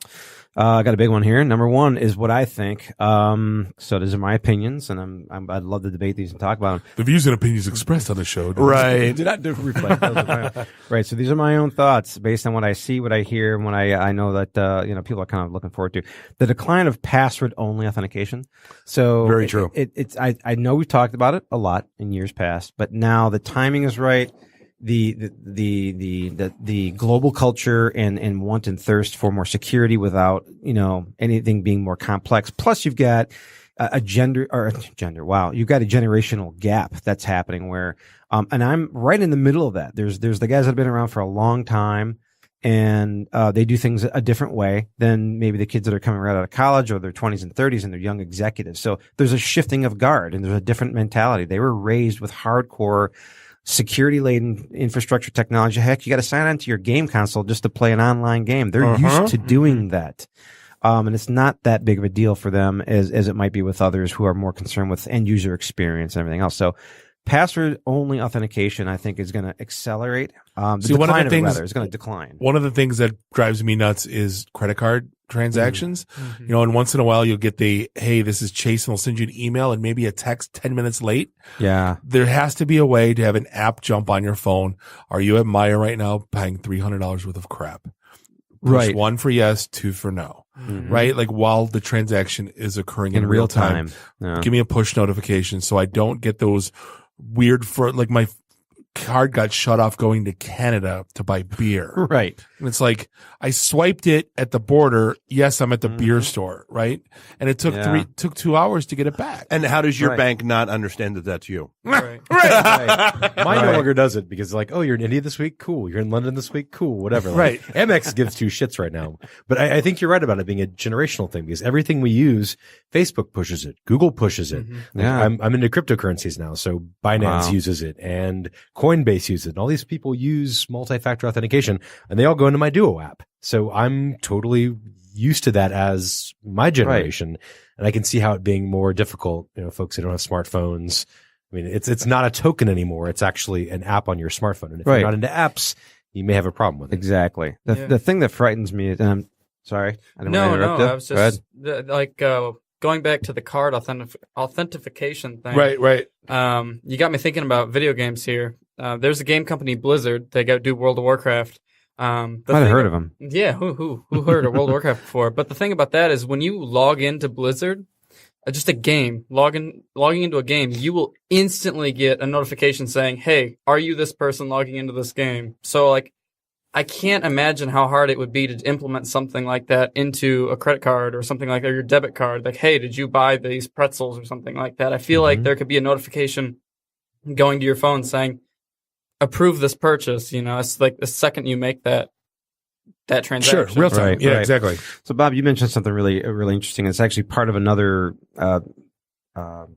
I got a big one here. Number one is what I think. So these are my opinions, and I'd love to debate these and talk about them. The views and opinions expressed on the show, right? Do not reflect. Right. So these are my own thoughts based on what I see, what I hear, and what I know that people are kind of looking forward to. The decline of password-only authentication. So very true. I know we've talked about it a lot in years past, but now the timing is right. The global culture and want and thirst for more security without, anything being more complex. Plus you've got a gender. Wow. You've got a generational gap that's happening where, and I'm right in the middle of that. There's the guys that have been around for a long time, and they do things a different way than maybe the kids that are coming right out of college or their 20s and 30s and they're young executives. So there's a shifting of guard and there's a different mentality. They were raised with hardcore security-laden infrastructure technology. Heck, you got to sign on to your game console just to play an online game. They're used to doing that. And it's not that big of a deal for them as it might be with others who are more concerned with end-user experience and everything else. So password-only authentication, I think, is going to accelerate. One of the things is going to decline. One of the things that drives me nuts is credit card transactions. And once in a while you'll get hey, this is Chase, and they'll send you an email and maybe a text 10 minutes late. Yeah. There has to be a way to have an app jump on your phone. Are you at Maya right now paying $300 worth of crap? Push 1 for yes, 2 for no. Right? Like while the transaction is occurring in real time. Yeah. Give me a push notification so I don't get those weird my card got shut off going to Canada to buy beer. Right. And it's like, I swiped it at the border. Yes, I'm at the beer store. Right. And it took 2 hours to get it back. And how does your bank not understand that that's you? Right. Mine no longer does it because like, oh, you're in India this week? Cool. You're in London this week? Cool. Whatever. Like, right. Amex gives 2 shits right now. But I think you're right about it being a generational thing because everything we use, Facebook pushes it. Google pushes it. Yeah. I'm into cryptocurrencies now. So Binance uses it and Coinbase uses it. And all these people use multi-factor authentication and they all go into my Duo app. So I'm totally used to that as my generation. Right. And I can see how it being more difficult, folks who don't have smartphones. I mean, it's not a token anymore. It's actually an app on your smartphone. And if you're not into apps, you may have a problem with it. Exactly. The thing that frightens me is, and I'm sorry, I didn't want to interrupt you. I was just going back to the card authentication thing. Right. You got me thinking about video games here. There's a game company, Blizzard. They do World of Warcraft. I've heard of them. Yeah, who heard of World of Warcraft before? But the thing about that is when you log into Blizzard, just a game, logging into a game, you will instantly get a notification saying, hey, are you this person logging into this game? So like I can't imagine how hard it would be to implement something like that into a credit card or something like that, or your debit card. Like, hey, did you buy these pretzels or something like that? I feel like there could be a notification going to your phone saying, approve this purchase. It's like the second you make that transaction. Sure, real time. Right, Yeah, right. exactly. So, Bob, you mentioned something really, really interesting. It's actually part of another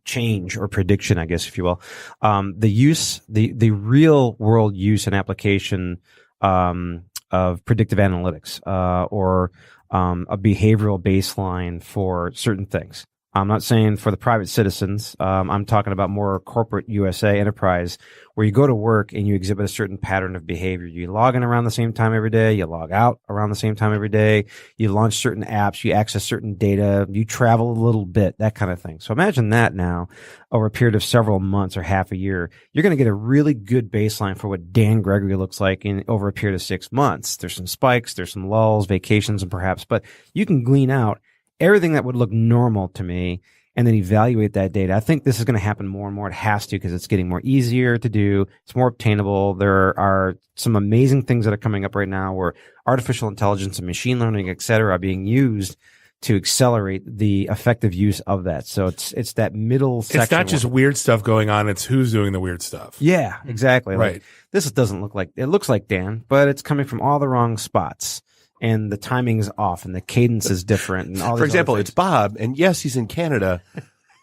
change or prediction, I guess, if you will. The real world use and application of predictive analytics or a behavioral baseline for certain things. I'm not saying for the private citizens. I'm talking about more corporate USA enterprise where you go to work and you exhibit a certain pattern of behavior. You log in around the same time every day. You log out around the same time every day. You launch certain apps. You access certain data. You travel a little bit, that kind of thing. So imagine that now over a period of several months or half a year. You're going to get a really good baseline for what Dan Gregory looks like in over a period of 6 months. There's some spikes, there's some lulls, vacations, and perhaps, but you can glean out everything that would look normal to me and then evaluate that data. I think this is going to happen more and more. It has to because it's getting more easier to do. It's more obtainable. There are some amazing things that are coming up right now where artificial intelligence and machine learning, et cetera, are being used to accelerate the effective use of that. So it's that middle section. It's not just weird stuff going on. It's who's doing the weird stuff. Yeah, exactly. Right. Like, this doesn't look like, it looks like Dan, but it's coming from all the wrong spots. And the timing's off, and the cadence is different. And all For example, it's Bob, and yes, he's in Canada,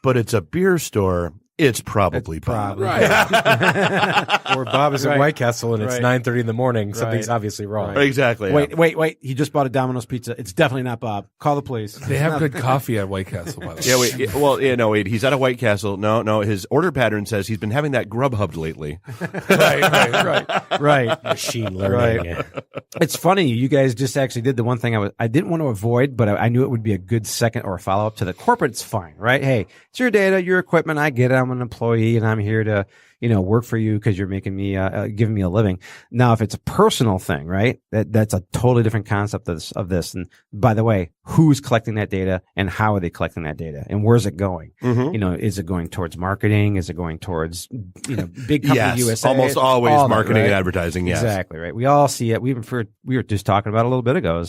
but it's a beer store. It's probably Bob. Right. Or Bob is at White Castle and it's 9:30 in the morning. Something's obviously wrong. Right. Exactly. Wait. He just bought a Domino's pizza. It's definitely not Bob. Call the police. They have good coffee at White Castle, by the way. Yeah, wait. He's at a White Castle. No. His order pattern says he's been having that Grubhub lately. Right. Machine learning. Right. It's funny. You guys just actually did the one thing I didn't want to avoid, but I knew it would be a good second or follow up to the corporate. It's fine, right? Hey, it's your data, your equipment. I get it. I'm an employee and I'm here to, work for you because you're making me, giving me a living. Now, if it's a personal thing, right? That's a totally different concept of this. And by the way, who's collecting that data and how are they collecting that data and where's it going? Mm-hmm. Is it going towards marketing? Is it going towards, big company yes, USA? almost always all marketing that, right? and advertising. Yes. Exactly. Right. We all see it. We were just talking about it a little bit ago.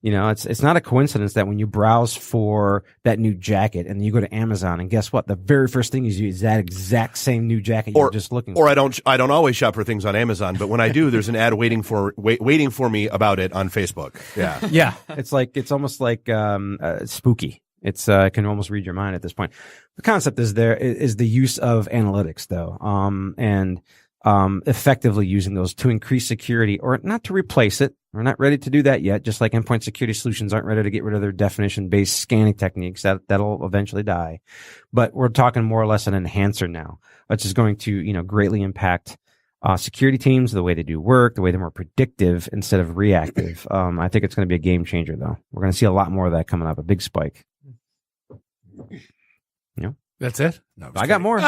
It's not a coincidence that when you browse for that new jacket and you go to Amazon and guess what? The very first thing you see is that exact same new jacket you're just looking for. Or I don't always shop for things on Amazon, but when I do, there's an ad waiting for me about it on Facebook. Yeah. Yeah. It's almost like, spooky. It's, can almost read your mind at this point. The concept is the use of analytics though. And effectively using those to increase security or not to replace it. We're not ready to do that yet, just like endpoint security solutions aren't ready to get rid of their definition-based scanning techniques. That'll eventually die. But we're talking more or less an enhancer now, which is going to, greatly impact security teams, the way they do work, the way they're more predictive instead of reactive. I think it's going to be a game changer, though. We're going to see a lot more of that coming up, a big spike. That's it? No, I got more.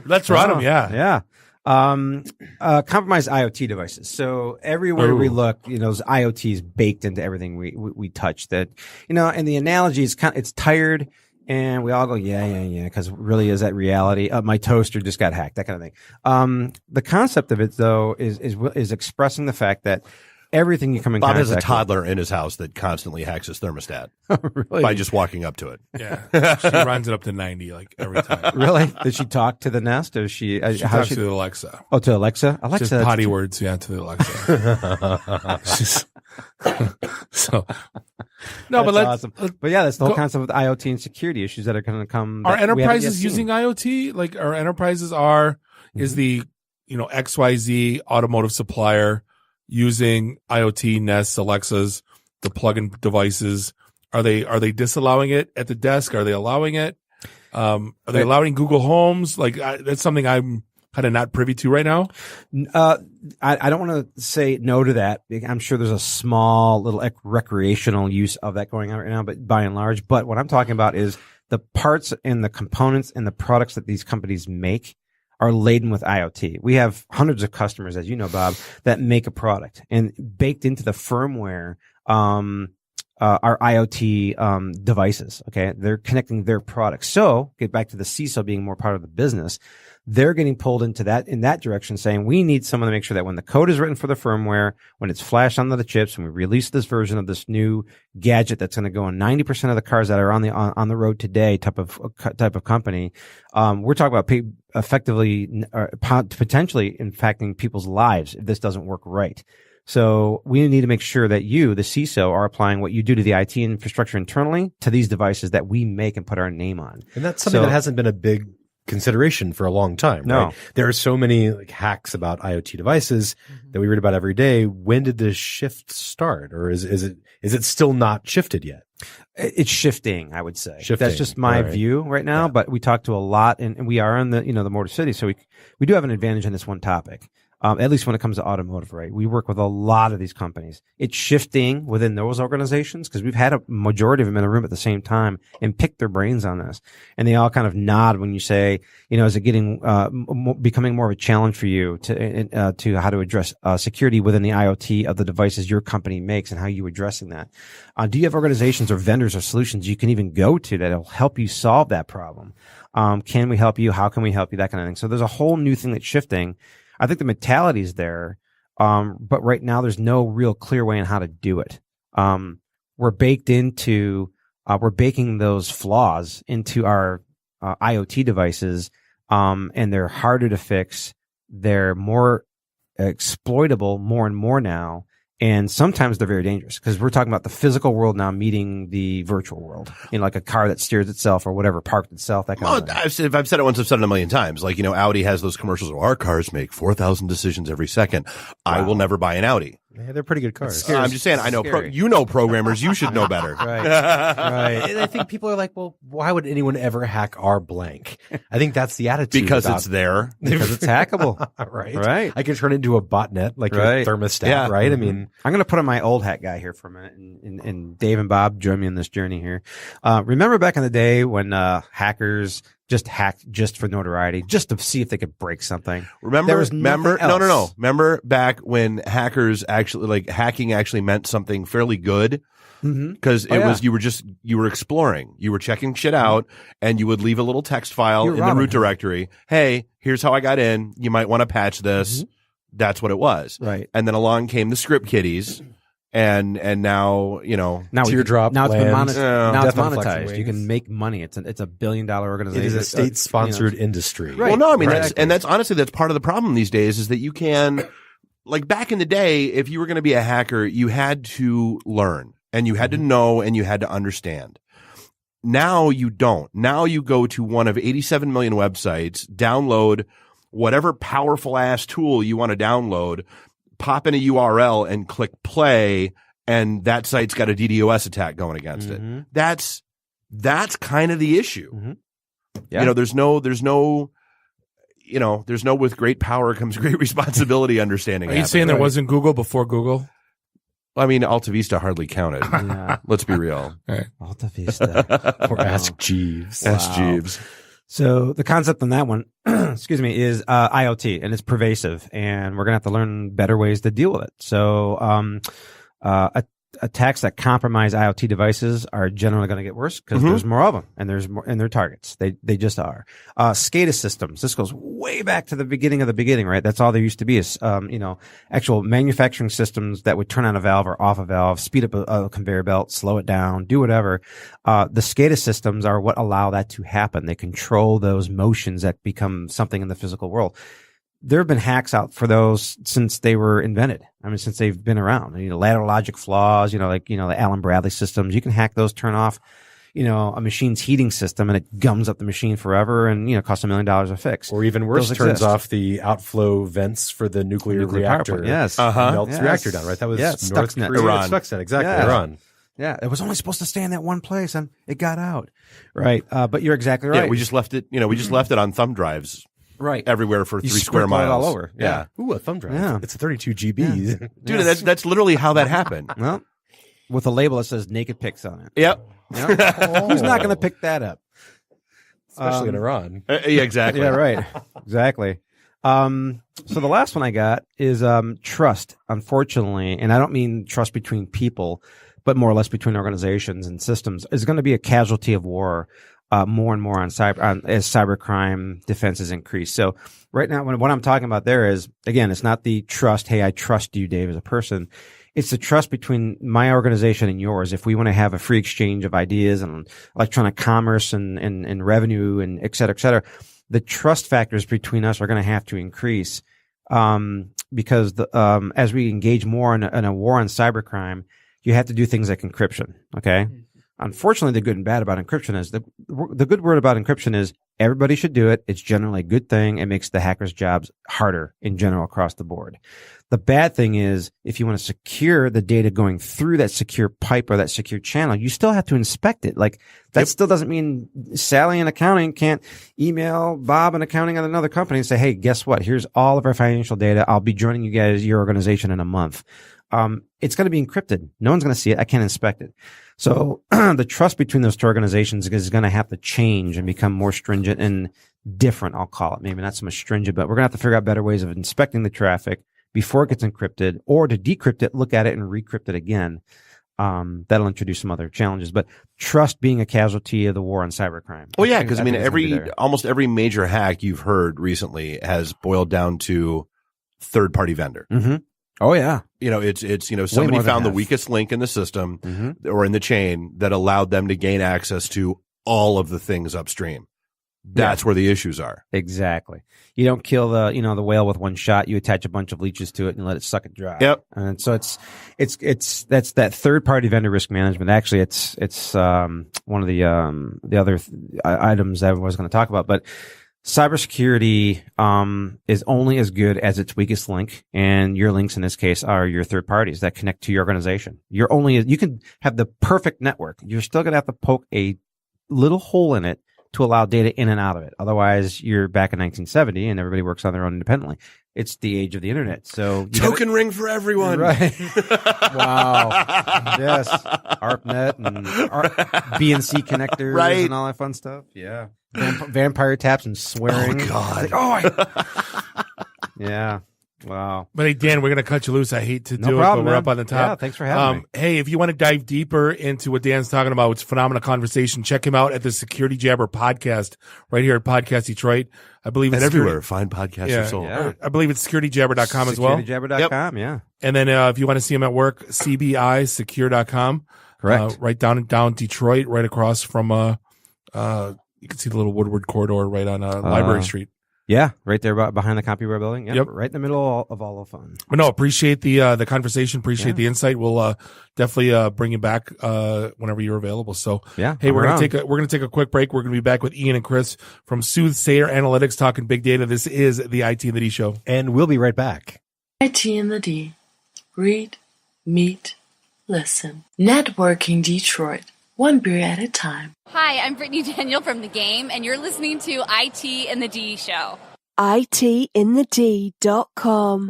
Let's run them, yeah. Yeah. Compromised IoT devices. So everywhere we look, those IoT is baked into everything we touch. That, and the analogy is it's tired, and we all go, yeah, because really is that reality? My toaster just got hacked, that kind of thing. The concept of it though is expressing the fact that everything you come in Bob contact has a toddler in his house that constantly hacks his thermostat really? by just walking up to it. Yeah, she runs it up to 90 like every time. Really? Did she talk to the Nest? Or she talks to Alexa. Oh, to Alexa. Alexa, just potty words, to the Alexa. So no, but awesome. But yeah, that's the whole concept of IoT and security issues that are going to come. Are enterprises using IoT? Like, our enterprises is the XYZ automotive supplier using IoT, Nests, Alexas, the plug-in devices? Are they disallowing it at the desk? Are they allowing it? Are they allowing Google Homes? Like, that's something I'm kind of not privy to right now. I don't want to say no to that. I'm sure there's a small little recreational use of that going on right now, but by and large. But what I'm talking about is the parts and the components and the products that these companies make are laden with IoT. We have hundreds of customers, as you know, Bob, that make a product, and baked into the firmware our IoT devices. Okay, they're connecting their products. So get back to the CISO being more part of the business. They're getting pulled into that in that direction, saying we need someone to make sure that when the code is written for the firmware, when it's flashed onto the chips, when we release this version of this new gadget that's going to go in 90% of the cars that are on the road today, type of company, we're talking about effectively potentially impacting people's lives if this doesn't work right. So we need to make sure that you, the CISO, are applying what you do to the IT infrastructure internally to these devices that we make and put our name on. And that's something that hasn't been a big consideration for a long time. No. Right? There are so many hacks about IoT devices that we read about every day. When did this shift start, or is it still not shifted yet? It's shifting, I would say. Shifting. That's just my view right now. But we talk to a lot, and we are in the the Motor City, so we do have an advantage in this one topic. At least when it comes to automotive, right? We work with a lot of these companies. It's shifting within those organizations because we've had a majority of them in a room at the same time and pick their brains on this. And they all kind of nod when you say, is it getting, becoming more of a challenge for you to how to address, security within the IoT of the devices your company makes and how you addressing that? Do you have organizations or vendors or solutions you can even go to that'll help you solve that problem? Can we help you? How can we help you? That kind of thing. So there's a whole new thing that's shifting. I think the mentality is there, but right now there's no real clear way on how to do it. We're baking those flaws into our IoT devices, and they're harder to fix. They're more exploitable more and more now. And sometimes they're very dangerous because we're talking about the physical world now meeting the virtual world, like a car that steers itself or whatever, parked itself, that kind of thing. I've said it once, I've said it a million times. Audi has those commercials where our cars make 4,000 decisions every second. Wow. I will never buy an Audi. Yeah, they're pretty good cars. I'm just saying, I know programmers, you should know better. Right. And I think people are like, well, why would anyone ever hack our blank? I think that's the attitude. Because it's there. Because it's hackable. Right. I can turn it into a botnet, like a thermostat, right? I mean, I'm going to put on my old hat guy here for a minute, and Dave and Bob join me in this journey here. Remember back in the day when hackers just hacked just for notoriety, just to see if they could break something? Remember, no. Remember back when hacking actually meant something fairly good? Because you were exploring, you were checking shit out, and you would leave a little text file in the root directory. Hey, here's how I got in. You might want to patch this. That's what it was. Right. And then along came the script kiddies. And now, Teardrop. Now it's been monetized. You can make money. It's a $1 billion organization. It is a state-sponsored industry. Right. Well, no, I mean, that's honestly, that's part of the problem these days is that you can, back in the day, if you were going to be a hacker, you had to learn and you had to know and you had to understand. Now you don't. Now you go to one of 87 million websites, download whatever powerful ass tool you want to download, pop in a URL and click play, and that site's got a DDoS attack going against it. That's kind of the issue. Yeah. There's no with great power comes great responsibility understanding. Are you saying there wasn't Google before Google? I mean, Alta Vista hardly counted. Let's be real. Right. Alta Vista. Or Ask Jeeves. Ask Jeeves. So the concept on that one, excuse me, is IoT, and it's pervasive, and we're going to have to learn better ways to deal with it. So attacks that compromise IoT devices are generally going to get worse because there's more of them, and there's more, and they're targets. They just are. SCADA systems. This goes way back to the beginning of the beginning, right? That's all there used to be is, actual manufacturing systems that would turn on a valve or off a valve, speed up a conveyor belt, slow it down, do whatever. The SCADA systems are what allow that to happen. They control those motions that become something in the physical world. There have been hacks out for those since they were invented. I mean, since they've been around. Lateral logic flaws, the Allen Bradley systems. You can hack those, turn off, a machine's heating system, and it gums up the machine forever and, costs $1 million a fix. Or even worse, those turns exist. off the outflow vents for the nuclear reactor. Power plant. Yes. Melts the reactor down, right? That was North Korea. Iran. Stuxnet, exactly. Iran. Yeah, it was only supposed to stay in that one place, and it got out. Right. But you're exactly right. Yeah, we just left it, we just left it on thumb drives. Right. Everywhere for You 3 square sprinkle it miles. all over. Yeah. Ooh, a thumb drive. Yeah. It's a 32 GB. Dude, that's literally how that happened. Well, with a label that says naked pics on it. Yep. Who's not going to pick that up? Especially in Iran. Yeah, exactly. Yeah, right. Exactly. So the last one I got is trust, unfortunately, and I don't mean trust between people, but more or less between organizations and systems, is going to be a casualty of war. More and more as cybercrime defenses increase. So right now, what I'm talking about there is, again, it's not the trust. Hey, I trust you, Dave, as a person. It's the trust between my organization and yours. If we want to have a free exchange of ideas and electronic commerce and revenue and et cetera, the trust factors between us are going to have to increase. Because as we engage more in a war on cybercrime, you have to do things like encryption. Okay. Unfortunately, the good and bad about encryption is the good word about encryption is everybody should do it. It's generally a good thing. It makes the hackers' jobs harder in general across the board. The bad thing is if you want to secure the data going through that secure pipe or that secure channel, you still have to inspect it. Like that still doesn't mean Sally in accounting can't email Bob in accounting at another company and say, hey, guess what? Here's all of our financial data. I'll be joining you guys, your organization in a month. It's going to be encrypted. No one's going to see it. I can't inspect it. So the trust between those two organizations is going to have to change and become more stringent and different, I'll call it. Maybe not so much stringent, but we're going to have to figure out better ways of inspecting the traffic before it gets encrypted, or to decrypt it, look at it and recrypt it again. That'll introduce some other challenges, but trust being a casualty of the war on cybercrime. Well, yeah, because I mean, almost every major hack you've heard recently has boiled down to third-party vendor. Mm-hmm. Oh yeah. It's somebody found the weakest link in the system or in the chain that allowed them to gain access to all of the things upstream. That's where the issues are. Exactly. You don't kill the whale with one shot. You attach a bunch of leeches to it and let it suck it dry. Yep. And so that's that third party vendor risk management. Actually, it's one of the other items that I was going to talk about, but cybersecurity is only as good as its weakest link, and your links in this case are your third parties that connect to your organization. You can have the perfect network. You're still going to have to poke a little hole in it to allow data in and out of it. Otherwise, you're back in 1970 and everybody works on their own independently. It's the age of the internet. So token ring for everyone. Right. Wow. Yes. ARPANET and BNC connectors right. and all that fun stuff. Yeah. Vampire taps and swearing. Oh, God. Yeah. Wow. But hey, Dan, we're going to cut you loose. I hate to do problem, it, but we're man. up on the top. Yeah, thanks for having me. Hey, if you want to dive deeper into what Dan's talking about, it's a phenomenal conversation. Check him out at the Security Jabber podcast right here at Podcast Detroit. I believe it's everywhere. Find podcasts are sold. Yeah. I believe it's securityjabber.com as well. Securityjabber.com, yeah. And then if you want to see him at work, CBI secure.com. Correct. Right down Detroit, right across from you can see the little Woodward corridor right on Library Street. Yeah, right there behind the Copyright Building. Yep. Right in the middle of all the fun. But no, appreciate the conversation. Appreciate the insight. We'll definitely bring you back whenever you're available. So yeah, hey, we're gonna take a quick break. We're gonna be back with Ian and Chris from Soothsayer Analytics talking big data. This is the IT and the D Show, and we'll be right back. IT and the D. Read, meet, listen. Networking Detroit. One beer at a time. Hi, I'm Brittany Daniel from The Game, and you're listening to IT and the D Show. ITinthed.com.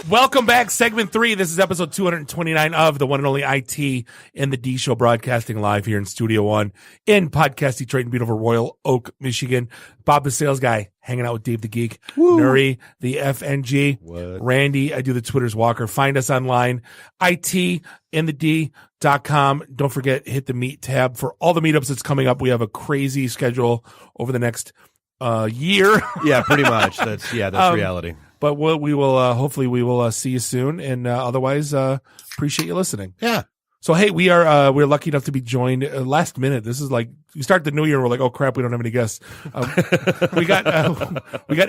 Welcome back, segment 3. This is episode 229 of the one and only IT and the D Show, broadcasting live here in Studio One in Podcast Detroit in beautiful Royal Oak, Michigan. Bob the Sales Guy hanging out with Dave the Geek, Nuri the FNG, Randy, I do the Twitter's Walker. Find us online, ITinthed.com. Don't forget, hit the meet tab for all the meetups that's coming up. We have a crazy schedule over the next year. Yeah, pretty much. That's reality. But we will hopefully we will see you soon, and otherwise appreciate you listening. Yeah. So hey, we're lucky enough to be joined last minute. This is like we start the new year, and we're like, oh crap, we don't have any guests. We got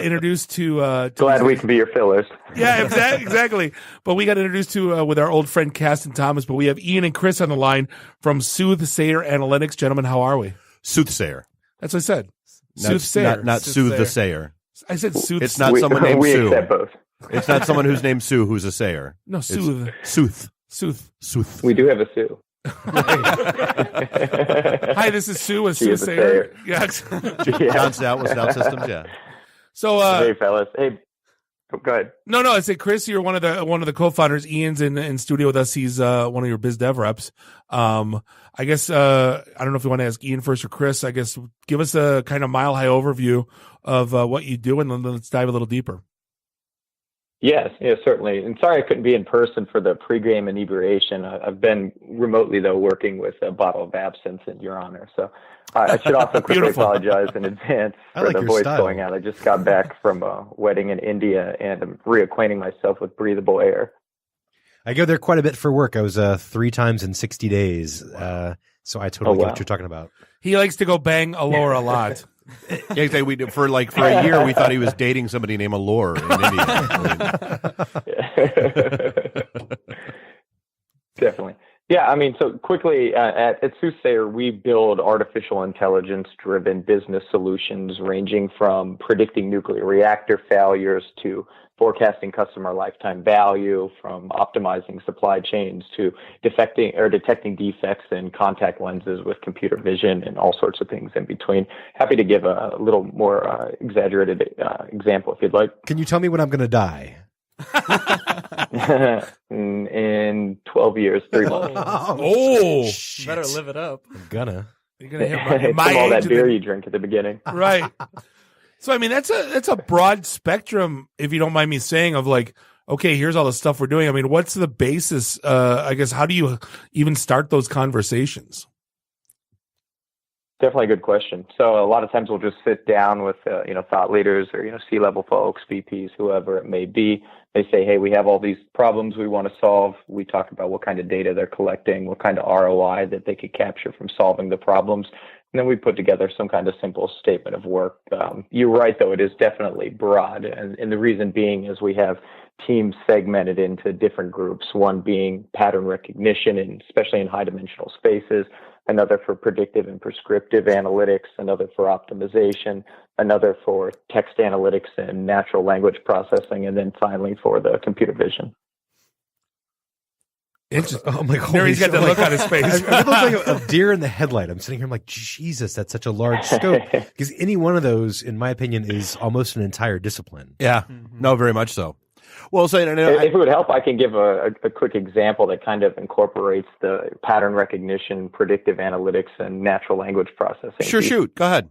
introduced to. Glad we can be your fillers. Yeah, exactly. But we got introduced to with our old friend Caston Thomas. But we have Ian and Chris on the line from Soothsayer Analytics. Gentlemen, how are we? Soothsayer. That's what I said. Soothsayer, not Soothe the Sayer. I said Sooth. It's not someone named we Sue. Accept both. It's not someone who's named Sue who's a sayer. No, Soothe. Sooth. We do have a Sue. Hi, this is Sue with She is a Soothsayer. sayer. Yes. John Stout with Stout Systems, yeah. So hey fellas. Hey, go ahead. No, I say Chris, you're one of the co-founders. Ian's in studio with us. He's one of your biz dev reps. I guess I don't know if you want to ask Ian first or Chris. I guess give us a kind of mile high overview of what you do, and then let's dive a little deeper. Yes, certainly. And sorry I couldn't be in person for the pregame inebriation. I've been remotely, though, working with a bottle of absinthe in your honor. So I should also quickly apologize in advance for the voice going out. I just got back from a wedding in India, and I'm reacquainting myself with breathable air. I go there quite a bit for work. I was 3 times in 60 days. So I totally get what you're talking about. He likes to go bang Allure a lot. Yeah, for a year we thought he was dating somebody named Allure in India. Definitely. Yeah, I mean, so quickly, at Soothsayer, we build artificial intelligence-driven business solutions ranging from predicting nuclear reactor failures to forecasting customer lifetime value, from optimizing supply chains to detecting defects in contact lenses with computer vision and all sorts of things in between. Happy to give a little more exaggerated example if you'd like. Can you tell me when I'm going to die? In 12 years, 3 months. Oh, better live it up. I'm gonna. You're gonna hit my From all age that beer you drink at the beginning, right? So I mean, that's a broad spectrum, if you don't mind me saying, of like, okay, here's all the stuff we're doing. I mean, what's the basis? I guess, how do you even start those conversations? Definitely a good question. So a lot of times we'll just sit down with thought leaders or C-level folks, VPs, whoever it may be. They say, hey, we have all these problems we want to solve. We talk about what kind of data they're collecting, what kind of ROI that they could capture from solving the problems. And then we put together some kind of simple statement of work. You're right, though, it is definitely broad. And the reason being is we have teams segmented into different groups, one being pattern recognition, and especially in high dimensional spaces, another for predictive and prescriptive analytics, another for optimization, another for text analytics and natural language processing, and then finally for the computer vision. Oh my God! There he's got the look on his face. It looks like a deer in the headlight. I'm sitting here, I'm like, Jesus, that's such a large scope. Because any one of those, in my opinion, is almost an entire discipline. Yeah, no, very much so. Well, so if it would help, I can give a quick example that kind of incorporates the pattern recognition, predictive analytics, and natural language processing. Sure, shoot. Go ahead.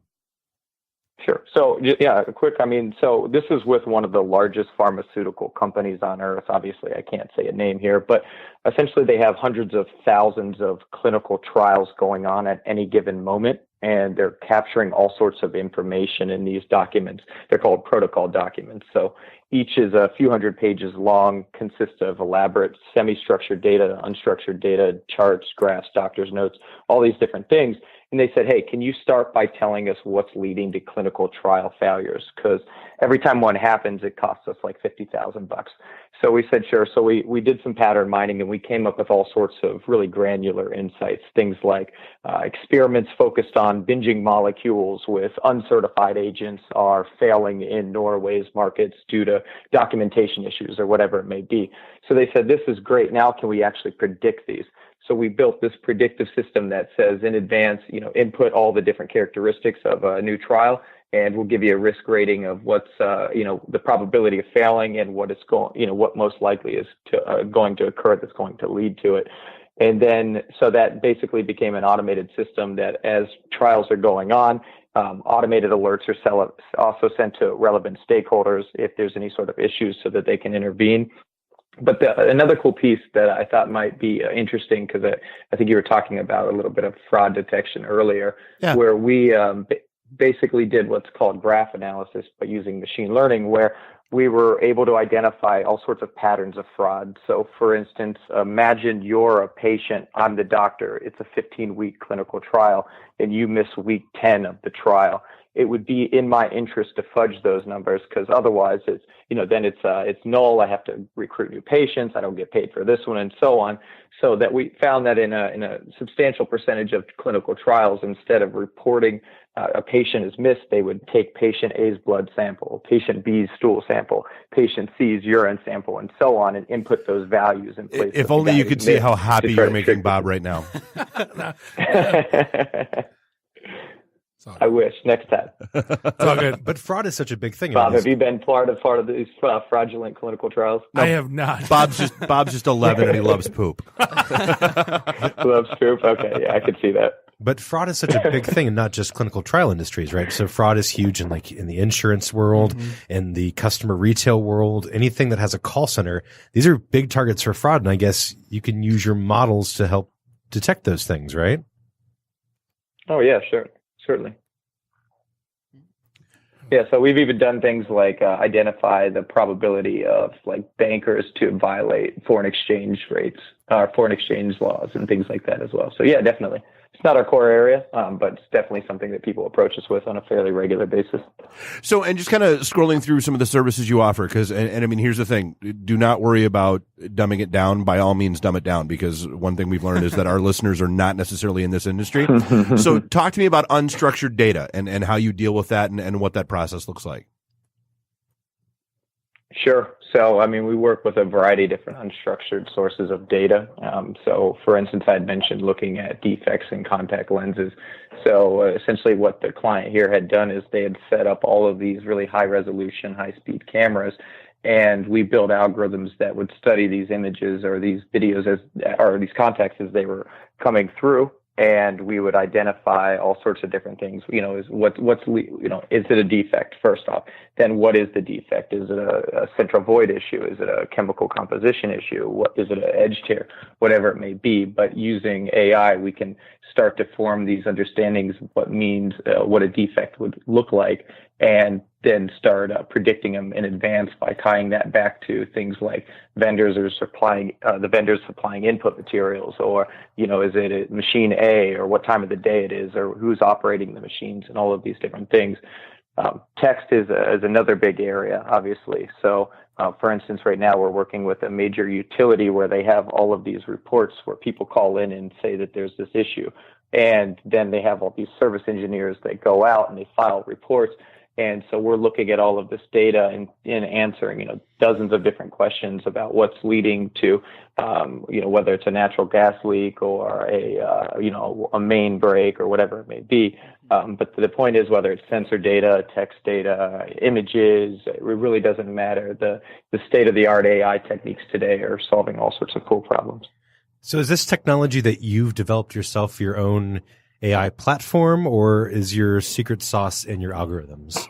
Sure. So, yeah, quick. I mean, so this is with one of the largest pharmaceutical companies on earth. Obviously, I can't say a name here, but essentially they have hundreds of thousands of clinical trials going on at any given moment, and they're capturing all sorts of information in these documents. They're called protocol documents. So each is a few hundred pages long, consists of elaborate semi-structured data, unstructured data, charts, graphs, doctor's notes, all these different things. And they said, hey, can you start by telling us what's leading to clinical trial failures? Because every time one happens, it costs us like $50,000. So we said, sure. So we did some pattern mining, and we came up with all sorts of really granular insights, things like experiments focused on binging molecules with uncertified agents are failing in Norway's markets due to documentation issues or whatever it may be. So they said, this is great. Now can we actually predict these? So we built this predictive system that says in advance, input all the different characteristics of a new trial, and we'll give you a risk rating of what's, the probability of failing and what it's going, what most likely is going to occur that's going to lead to it. And then, so that basically became an automated system that as trials are going on, automated alerts are also sent to relevant stakeholders if there's any sort of issues so that they can intervene. But another cool piece that I thought might be interesting, because I think you were talking about a little bit of fraud detection earlier, where we basically did what's called graph analysis by using machine learning, where we were able to identify all sorts of patterns of fraud. So, for instance, imagine you're a patient, I'm the doctor, it's a 15-week clinical trial, and you miss week 10 of the trial. It would be in my interest to fudge those numbers, because otherwise it's, then it's null. I have to recruit new patients. I don't get paid for this one, and so on. So that we found that in a substantial percentage of clinical trials, instead of reporting a patient is missed, they would take patient A's blood sample, patient B's stool sample, patient C's urine sample, and so on, and input those values in place. If only you could see how happy you're making Bob right now. I wish next time. But fraud is such a big thing. Bob, have you been part of these fraudulent clinical trials? No, I have not. Bob's just 11 and he loves poop. Loves poop. Okay, yeah, I could see that. But fraud is such a big thing, and not just clinical trial industries, right? So fraud is huge in in the insurance world, in the customer retail world, anything that has a call center. These are big targets for fraud, and I guess you can use your models to help detect those things, right? Oh yeah, sure, certainly. Yeah, so we've even done things like identify the probability of like bankers to violate foreign exchange rates, foreign exchange laws, and things like that as well. So yeah, definitely. It's not our core area, but it's definitely something that people approach us with on a fairly regular basis. So, and just kind of scrolling through some of the services you offer, because, and I mean, here's the thing: do not worry about dumbing it down. By all means, dumb it down, because one thing we've learned is that our listeners are not necessarily in this industry. So, talk to me about unstructured data and how you deal with that and what that process looks like. Sure. So, I mean, we work with a variety of different unstructured sources of data. So, for instance, I had mentioned looking at defects in contact lenses. So, essentially what the client here had done is they had set up all of these really high-resolution, high-speed cameras, and we built algorithms that would study these images or these videos or these contacts as they were coming through. And we would identify all sorts of different things. You know, is it a defect first off? Then what is the defect? Is it a central void issue? Is it a chemical composition issue? What is it? An edge tear? Whatever it may be. But using AI, we can start to form these understandings of what a defect would look like, and then start predicting them in advance by tying that back to things like vendors supplying input materials, or, you know, is it a machine A, or what time of the day it is, or who's operating the machines, and all of these different things. Text is another big area, obviously. So, for instance, right now we're working with a major utility where they have all of these reports where people call in and say that there's this issue. And then they have all these service engineers that go out and they file reports. And so we're looking at all of this data and answering, you know, dozens of different questions about what's leading to, you know, whether it's a natural gas leak or a main break or whatever it may be. But the point is, whether it's sensor data, text data, images, it really doesn't matter. The state-of-the-art AI techniques today are solving all sorts of cool problems. So is this technology that you've developed yourself for your own AI platform, or is your secret sauce in your algorithms?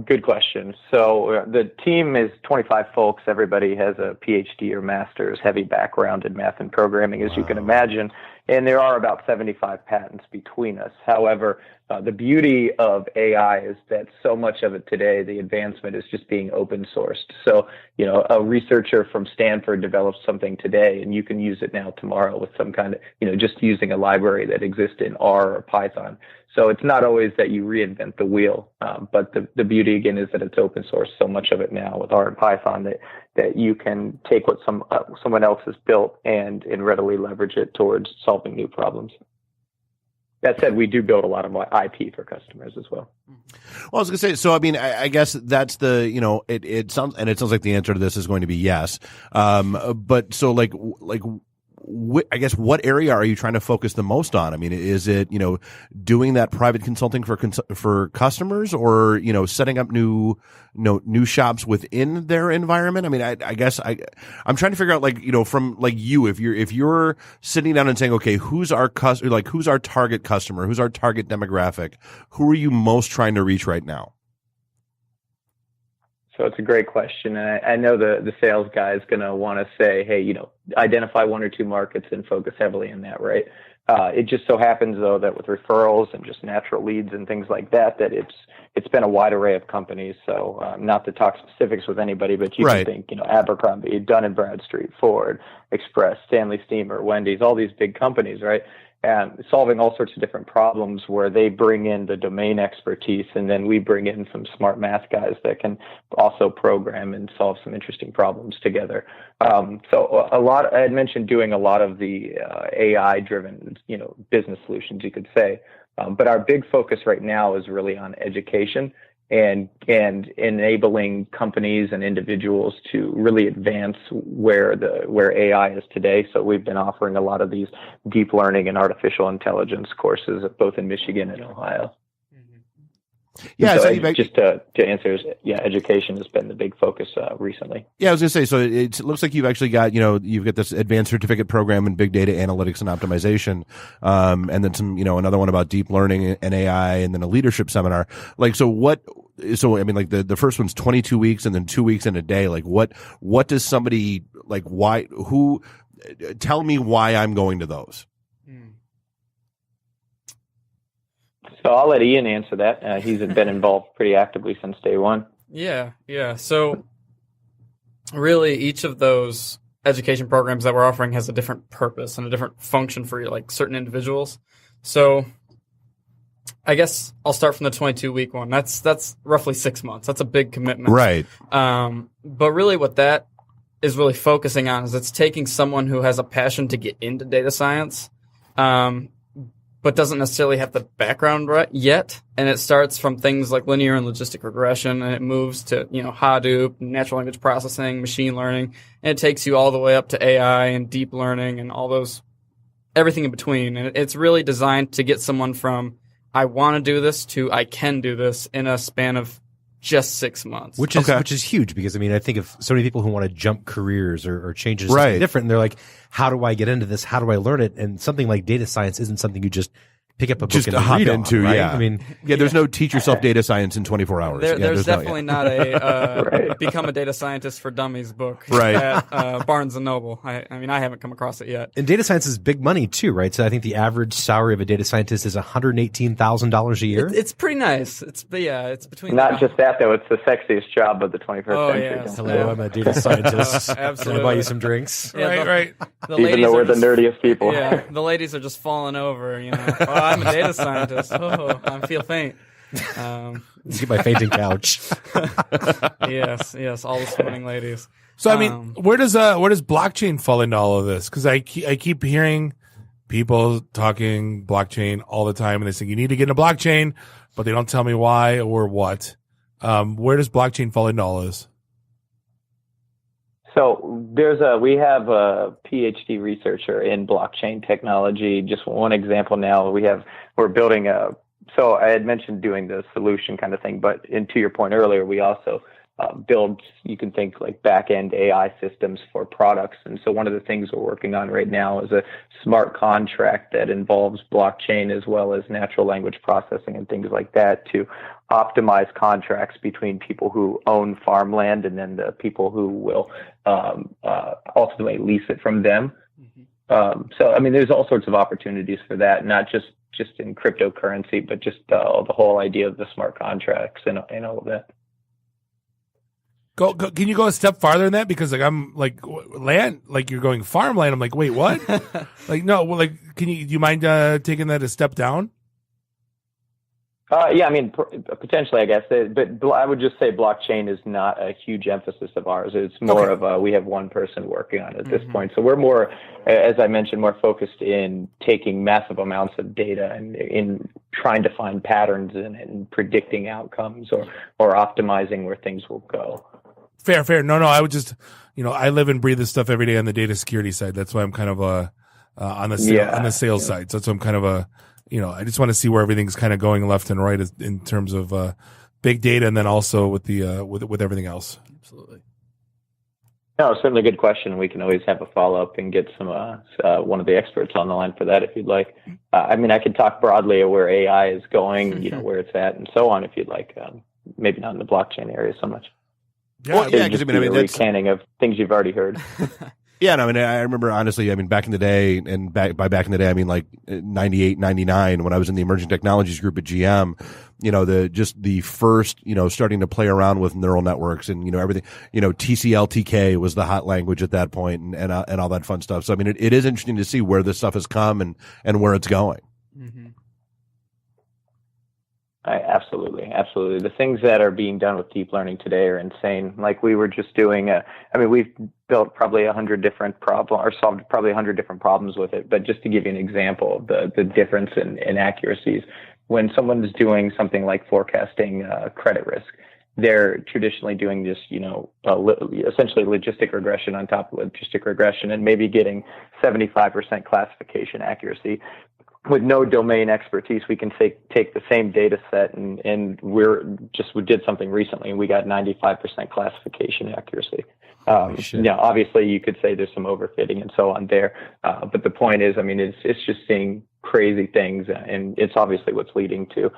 Good question. So the team is 25 folks. Everybody has a PhD or master's, heavy background in math and programming, as you can imagine. And there are about 75 patents between us. However, the beauty of AI is that so much of it today, the advancement is just being open sourced. So, you know, a researcher from Stanford develops something today, and you can use it now tomorrow with some kind of, you know, just using a library that exists in R or Python. So it's not always that you reinvent the wheel, but the beauty, again, is that it's open source, so much of it now with R and Python that you can take what someone else has built and readily leverage it towards solving new problems. That said, we do build a lot of IP for customers as well. Well, I was going to say, so I mean, I guess that's the, you know, it sounds like the answer to this is going to be yes. But so like I guess what area are you trying to focus the most on? I mean, is it, you know, doing that private consulting for customers, or, you know, setting up new shops within their environment? I mean, I guess I'm trying to figure out, like, you know, from like you, if you're sitting down and saying, okay, who's our target customer? Who's our target demographic? Who are you most trying to reach right now? So it's a great question. And I know the sales guy is going to want to say, hey, you know, identify one or two markets and focus heavily in that, right? It just so happens, though, that with referrals and just natural leads and things like that, that it's been a wide array of companies. So not to talk specifics with anybody, but you can think, you know, Abercrombie, Dun & Bradstreet, Ford, Express, Stanley Steamer, Wendy's, all these big companies, right? And solving all sorts of different problems where they bring in the domain expertise, and then we bring in some smart math guys that can also program and solve some interesting problems together. So I had mentioned doing a lot of the AI-driven, you know, business solutions, you could say. But our big focus right now is really on education and enabling companies and individuals to really advance where AI is today. So we've been offering a lot of these deep learning and artificial intelligence courses, both in Michigan and Ohio. Yeah, So, so just to answer, education has been the big focus recently. Yeah, I was going to say, so it looks like you've actually got, you've got this advanced certificate program in big data analytics and optimization, and then some, another one about deep learning and AI, and then a leadership seminar. Like, the first one's 22 weeks and then 2 weeks in a day. Like, what does somebody, tell me why I'm going to those? So I'll let Ian answer that. He's been involved pretty actively since day one. Yeah. So really, each of those education programs that we're offering has a different purpose and a different function for certain individuals. So I guess I'll start from the 22-week one. That's roughly 6 months. That's a big commitment. Right. But really what that is really focusing on is it's taking someone who has a passion to get into data science, but doesn't necessarily have the background yet. And it starts from things like linear and logistic regression, and it moves to, Hadoop, natural language processing, machine learning, and it takes you all the way up to AI and deep learning and all those, everything in between. And it's really designed to get someone from, I want to do this to I can do this in a span of just 6 months. Which is huge, because I think of so many people who want to jump careers or change into something different, and they're like, how do I get into this? How do I learn it? And something like data science isn't something you just pick up a book and hop read into, on, right? Yeah. There's no teach yourself data science in 24 hours. There's definitely not a become a data scientist for dummies book at Barnes & Noble. I haven't come across it yet. And data science is big money too, right? So I think the average salary of a data scientist is $118,000 a year. It's pretty nice. It's between. Not just that though; it's the sexiest job of the 21st century. Yeah. Hello, I'm a data scientist. Absolutely. Can I buy you some drinks? Yeah, right. Even though we're the nerdiest people. Yeah, the ladies are just falling over. Oh, I'm a data scientist. Oh, I feel faint. Get my fainting couch. Yes, all the swooning ladies. So where does blockchain fall into all of this? Because I keep hearing people talking blockchain all the time, and they say you need to get into blockchain, but they don't tell me why or what. Where does blockchain fall into all of this? So we have a PhD researcher in blockchain technology. Just one example now, we're building so I had mentioned doing the solution kind of thing, but to your point earlier, we also build, you can think like back-end AI systems for products. And so one of the things we're working on right now is a smart contract that involves blockchain as well as natural language processing and things like that to optimize contracts between people who own farmland and then the people who will ultimately lease it from them. So, there's all sorts of opportunities for that, not just in cryptocurrency, but just the whole idea of the smart contracts and all of that. Can you go a step farther than that? Because I'm land, you're going farmland. I'm like, wait, what? No. Well, do you mind taking that a step down? Potentially, I guess. But I would just say blockchain is not a huge emphasis of ours. It's more of we have one person working on it at this point. So we're more, as I mentioned, more focused in taking massive amounts of data and in trying to find patterns in it and predicting outcomes or optimizing where things will go. Fair. No, I would just, I live and breathe this stuff every day on the data security side. That's why I'm kind of on the sales side. So that's why I'm kind of I just want to see where everything's kind of going left and right in terms of big data, and then also with the with everything else. Absolutely. No, certainly a good question. We can always have a follow up and get some one of the experts on the line for that if you'd like. I could talk broadly of where AI is going, where it's at, and so on if you'd like. Maybe not in the blockchain area so much. Because a recanting of things you've already heard. Yeah, no, I remember honestly, back in the day, and by back in the day, I mean 98, 99, when I was in the emerging technologies group at GM, the first, starting to play around with neural networks and, everything, TCL/TK was the hot language at that point and all that fun stuff. So, it is interesting to see where this stuff has come and where it's going. Mm-hmm. Absolutely. The things that are being done with deep learning today are insane. Like we were just doing we've built probably 100 different problems or solved probably 100 different problems with it. But just to give you an example of the difference in accuracies, when someone is doing something like forecasting credit risk, they're traditionally doing just, essentially logistic regression on top of logistic regression and maybe getting 75% classification accuracy. with no domain expertise, we can take the same data set and we did something recently and we got 95% classification accuracy. Obviously you could say there's some overfitting and so on there. But the point is, I mean, it's just seeing crazy things, and it's obviously what's leading to,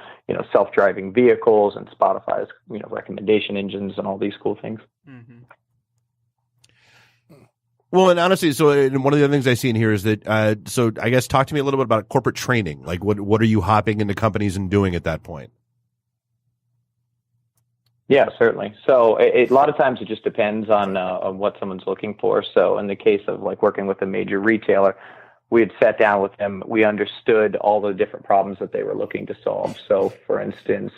self-driving vehicles and Spotify's, recommendation engines and all these cool things. Mm-hmm. Well, and honestly, so one of the other things I see in here is that, so I guess talk to me a little bit about corporate training. Like what are you hopping into companies and doing at that point? Yeah, certainly. So a lot of times it just depends on what someone's looking for. So in the case of like working with a major retailer, we had sat down with them. We understood all the different problems that they were looking to solve. So, for instance,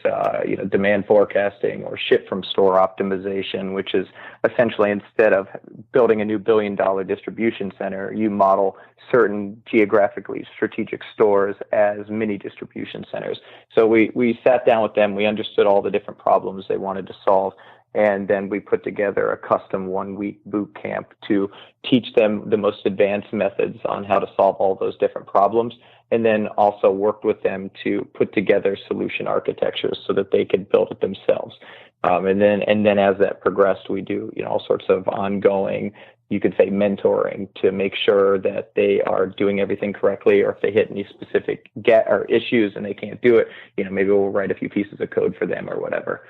demand forecasting or ship from store optimization, which is essentially instead of building a new $1 billion distribution center, you model certain geographically strategic stores as mini distribution centers. So we sat down with them. We understood all the different problems they wanted to solve. And then we put together a custom 1-week boot camp to teach them the most advanced methods on how to solve all those different problems. And then also worked with them to put together solution architectures so that they could build it themselves. And then as that progressed, we do, all sorts of ongoing, you could say, mentoring to make sure that they are doing everything correctly, or if they hit any specific issues and they can't do it, maybe we'll write a few pieces of code for them or whatever.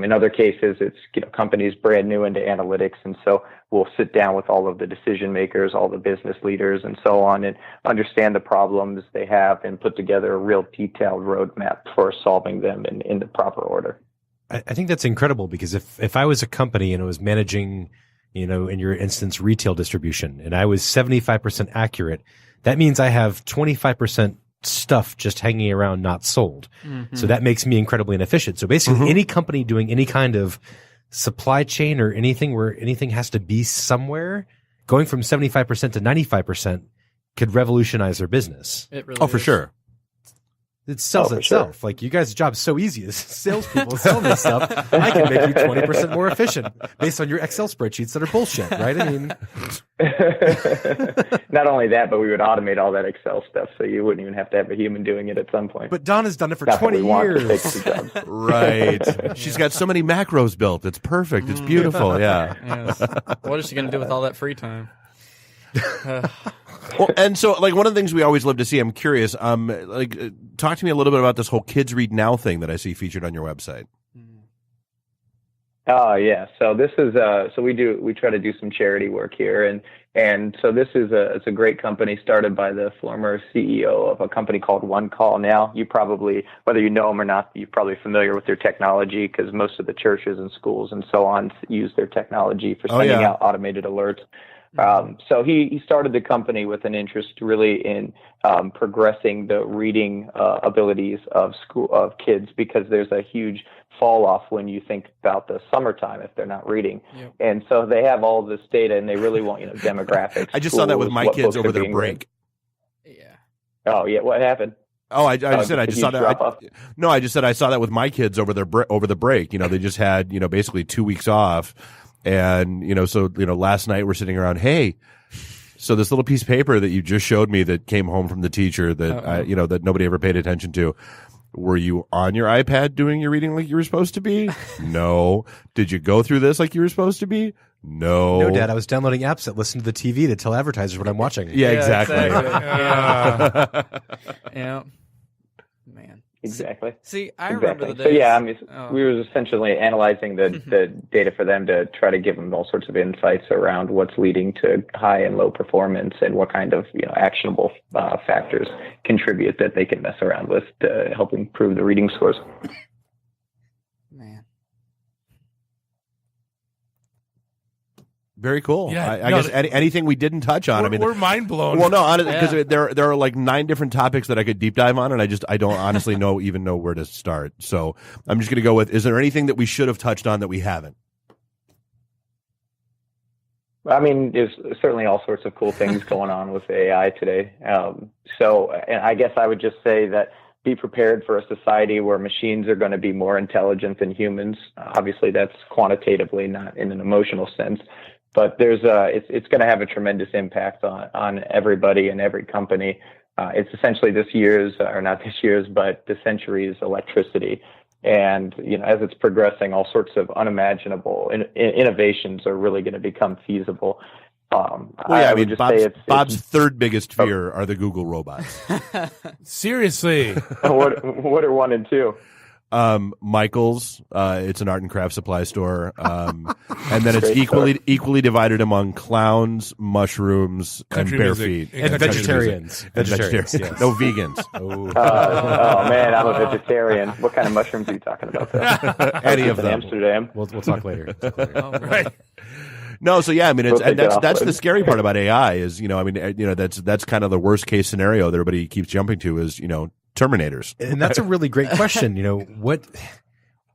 In other cases, it's, companies brand new into analytics. And so we'll sit down with all of the decision makers, all the business leaders and so on, and understand the problems they have and put together a real detailed roadmap for solving them in the proper order. I think that's incredible, because if I was a company and I was managing, in your instance, retail distribution, and I was 75% accurate, that means I have 25% stuff just hanging around not sold. Mm-hmm. So that makes me incredibly inefficient. So basically any company doing any kind of supply chain or anything where anything has to be somewhere, going from 75% to 95% could revolutionize their business. It really for sure. It sells itself. Sure. Like, you guys' job is so easy as salespeople sell this stuff. I can make you 20% more efficient based on your Excel spreadsheets that are bullshit, right? I mean, not only that, but we would automate all that Excel stuff, so you wouldn't even have to have a human doing it at some point. But Dawn has done it for 20 years. Right. She's got so many macros built. It's perfect. It's beautiful. Yeah. Yes. What is she going to do with all that free time? Well, and so, like, one of the things we always love to see, I'm curious, talk to me a little bit about this whole Kids Read Now thing that I see featured on your website. Oh, yeah. So this is, we try to do some charity work here. And so this is it's a great company started by the former CEO of a company called One Call Now. You probably, whether you know them or not, you're probably familiar with their technology, because most of the churches and schools and so on use their technology for sending out automated alerts. So he started the company with an interest really in progressing the reading abilities of kids, because there's a huge fall off when you think about the summertime if they're not reading. Yep. And so they have all this data, and they really want demographics. I just saw that with my kids over their break. Yeah. Oh yeah, what happened? Oh, I just said I saw that with my kids over the break. They just had basically 2 weeks off. And, last night we're sitting around, hey, so this little piece of paper that you just showed me that came home from the teacher that, that nobody ever paid attention to. Were you on your iPad doing your reading like you were supposed to be? No. Did you go through this like you were supposed to be? No. No, Dad, I was downloading apps that listen to the TV to tell advertisers what I'm watching. Yeah, exactly. Yeah. Man. Exactly. See, I remember the days. So yeah, we were essentially analyzing the data for them to try to give them all sorts of insights around what's leading to high and low performance, and what kind of actionable factors contribute that they can mess around with to help improve the reading scores. Man. Very cool. Yeah, I guess anything we didn't touch on. We're mind blown. Well, no, because there are like 9 different topics that I could deep dive on, and I don't honestly even know where to start. So I'm just going to go with: is there anything that we should have touched on that we haven't? I mean, there's certainly all sorts of cool things going on with AI today. And I guess I would just say that be prepared for a society where machines are going to be more intelligent than humans. Obviously, that's quantitatively, not in an emotional sense. But it's going to have a tremendous impact on everybody and every company. It's essentially this year's, or not this year's, but the century's electricity. And, as it's progressing, all sorts of unimaginable innovations are really going to become feasible. Bob's third biggest fear are the Google robots. Seriously. What are 1 and 2? Michael's, it's an art and craft supply store. And then it's equally divided among clowns, mushrooms, country and bare music. feet. And vegetarians. Vegetarians. Yes. No vegans. Oh man, I'm a vegetarian. What kind of mushrooms are you talking about? Any of them. Amsterdam. We'll talk later. Right. No, so yeah, I mean, it's, We'll and take it that's off. the scary part about AI is, that's kind of the worst case scenario that everybody keeps jumping to is, Terminators. And that's a really great question.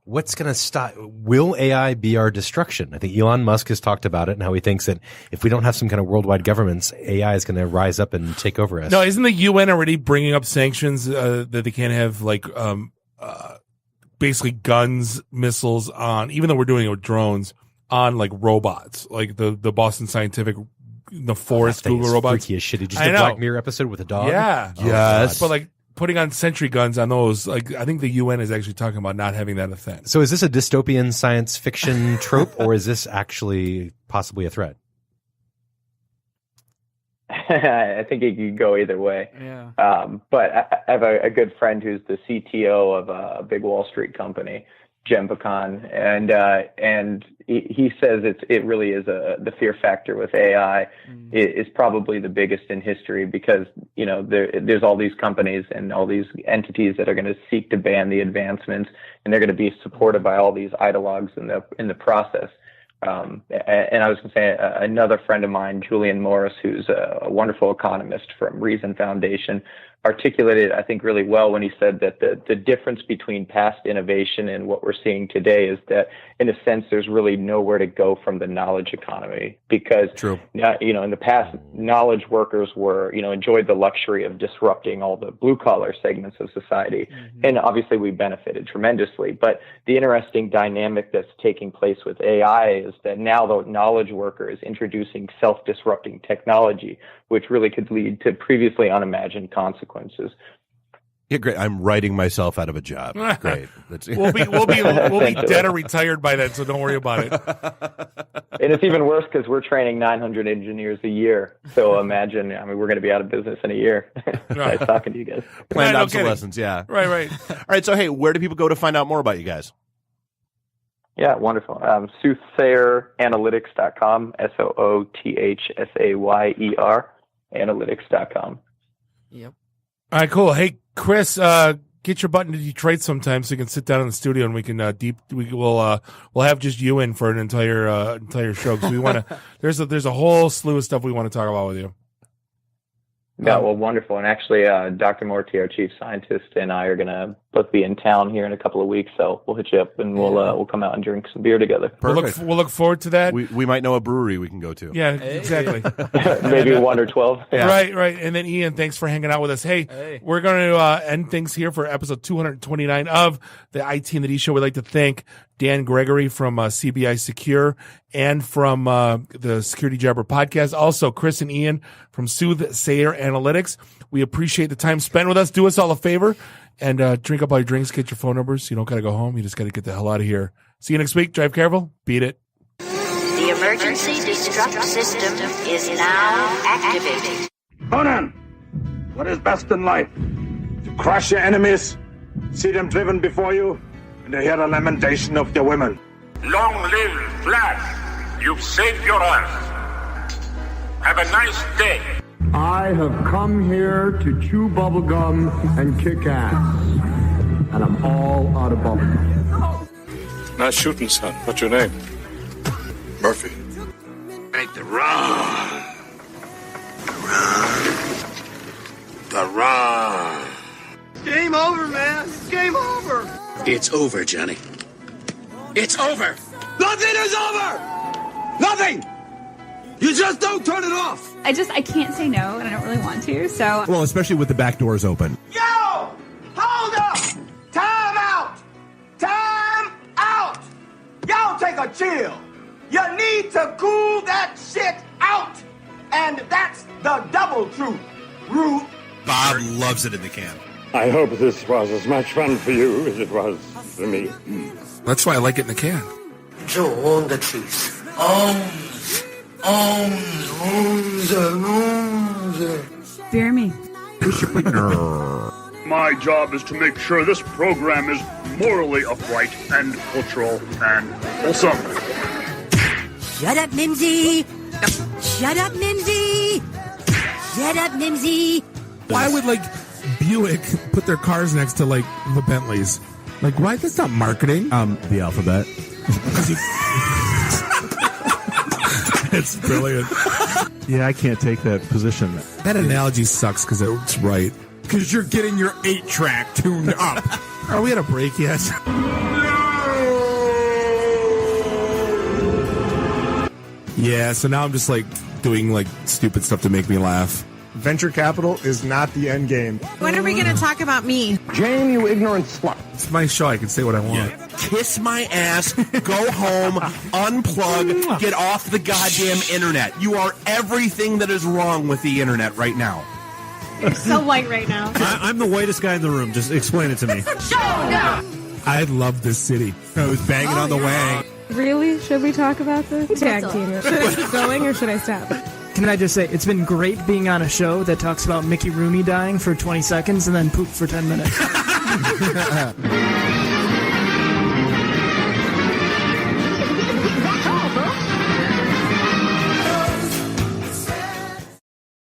What's going to stop? Will AI be our destruction? I think Elon Musk has talked about it and how he thinks that if we don't have some kind of worldwide governments, AI is going to rise up and take over us. No, isn't the UN already bringing up sanctions that they can't have basically guns, missiles on, even though we're doing it with drones, on like robots, like the Boston Scientific, the forest Google robots. Freaky as shit. Did you see the Black Mirror episode with a dog? Yeah. Yes. But like putting on sentry guns on those, like I think the UN is actually talking about not having that a thing. So is this a dystopian science fiction trope, or is this actually possibly a threat? I think it could go either way. Yeah. But I have a good friend who's the CTO of a big Wall Street company, Genpacon, and he says it really is the fear factor with AI is probably the biggest in history because there's all these companies and all these entities that are going to seek to ban the advancements, and they're going to be supported by all these ideologues in the process. And I was going to say another friend of mine, Julian Morris, who's a wonderful economist from Reason Foundation, articulated, I think, really well when he said that the difference between past innovation and what we're seeing today is that, in a sense, there's really nowhere to go from the knowledge economy because, in the past, knowledge workers were, enjoyed the luxury of disrupting all the blue collar segments of society. And obviously we benefited tremendously. But the interesting dynamic that's taking place with AI is that now the knowledge worker is introducing self-disrupting technology, which really could lead to previously unimagined consequences. Yeah, great. I'm writing myself out of a job. Great. We'll be dead or retired by then, so don't worry about it. And it's even worse because we're training 900 engineers a year. So imagine, we're going to be out of business in a year. Nice talking to you guys. Planned obsolescence, yeah. Right. All right, so hey, where do people go to find out more about you guys? Yeah, wonderful. SoothsayerAnalytics.com, SOOTHSAYER, analytics.com. Yep. All right, cool. Hey, Chris, get your butt into Detroit sometime so you can sit down in the studio and we can we'll have just you in for an entire show because we want to. There's a whole slew of stuff we want to talk about with you. Yeah, well, wonderful. And actually, Dr. Morty, our chief scientist, and I are going to both be in town here in a couple of weeks. So we'll hit you up and we'll come out and drink some beer together. Perfect. We'll look forward to that. We might know a brewery we can go to. Yeah, exactly. Maybe 1 or 12. Yeah. Right. And then Ian, thanks for hanging out with us. Hey. We're going to end things here for episode 229 of the IT and the D Show. We'd like to thank Dan Gregory from CBI Secure and from the Security Jabber podcast. Also, Chris and Ian from Soothsayer Analytics. We appreciate the time spent with us. Do us all a favor and drink up all your drinks, get your phone numbers. You don't got to go home. You just got to get the hell out of here. See you next week. Drive careful. Beat it. The emergency destruct system is now activated. Conan, what is best in life? To crush your enemies, see them driven before you, and to hear the lamentation of their women. Long live Flash. You've saved your Earth. Have a nice day. I have come here to chew bubblegum and kick ass. And I'm all out of bubblegum. Nice shooting, son. What's your name? Murphy. Make the run. The run. Game over, man. Game over. It's over, Johnny. It's over. Nothing is over. Nothing. You just don't turn it off. I can't say no, and I don't really want to, so. Well, especially with the back doors open. Yo! Hold up! Time out! Time out! Y'all take a chill. You need to cool that shit out. And that's the double truth. Ruth Bob loves it in the can. I hope this was as much fun for you as it was for me. That's why I like it in the can. Joe, own the truth. Fear me. My job is to make sure this program is morally upright and cultural and wholesome. Shut up, Mimsy! Shut up, Mimsy! Shut up, Mimsy! Why would Buick put their cars next to the Bentleys? Why? That's not marketing. The alphabet. It's brilliant. Yeah, I can't take that position. That analogy sucks because it's right. Because you're getting your 8-track tuned up. Are we at a break yet? Yeah, so now I'm just doing stupid stuff to make me laugh. Venture capital is not the end game. When are we going to talk about me? Jane, you ignorant slut. It's my show. I can say what I want. Kiss my ass, go home, unplug, get off the goddamn internet. You are everything that is wrong with the internet right now. You're so white right now. I'm the whitest guy in the room. Just explain it to me. I love this city. I was banging on the wang. Really? Should we talk about this? Tag team it. Should I keep going or should I stop? Can I just say, it's been great being on a show that talks about Mickey Rooney dying for 20 seconds and then poop for 10 minutes.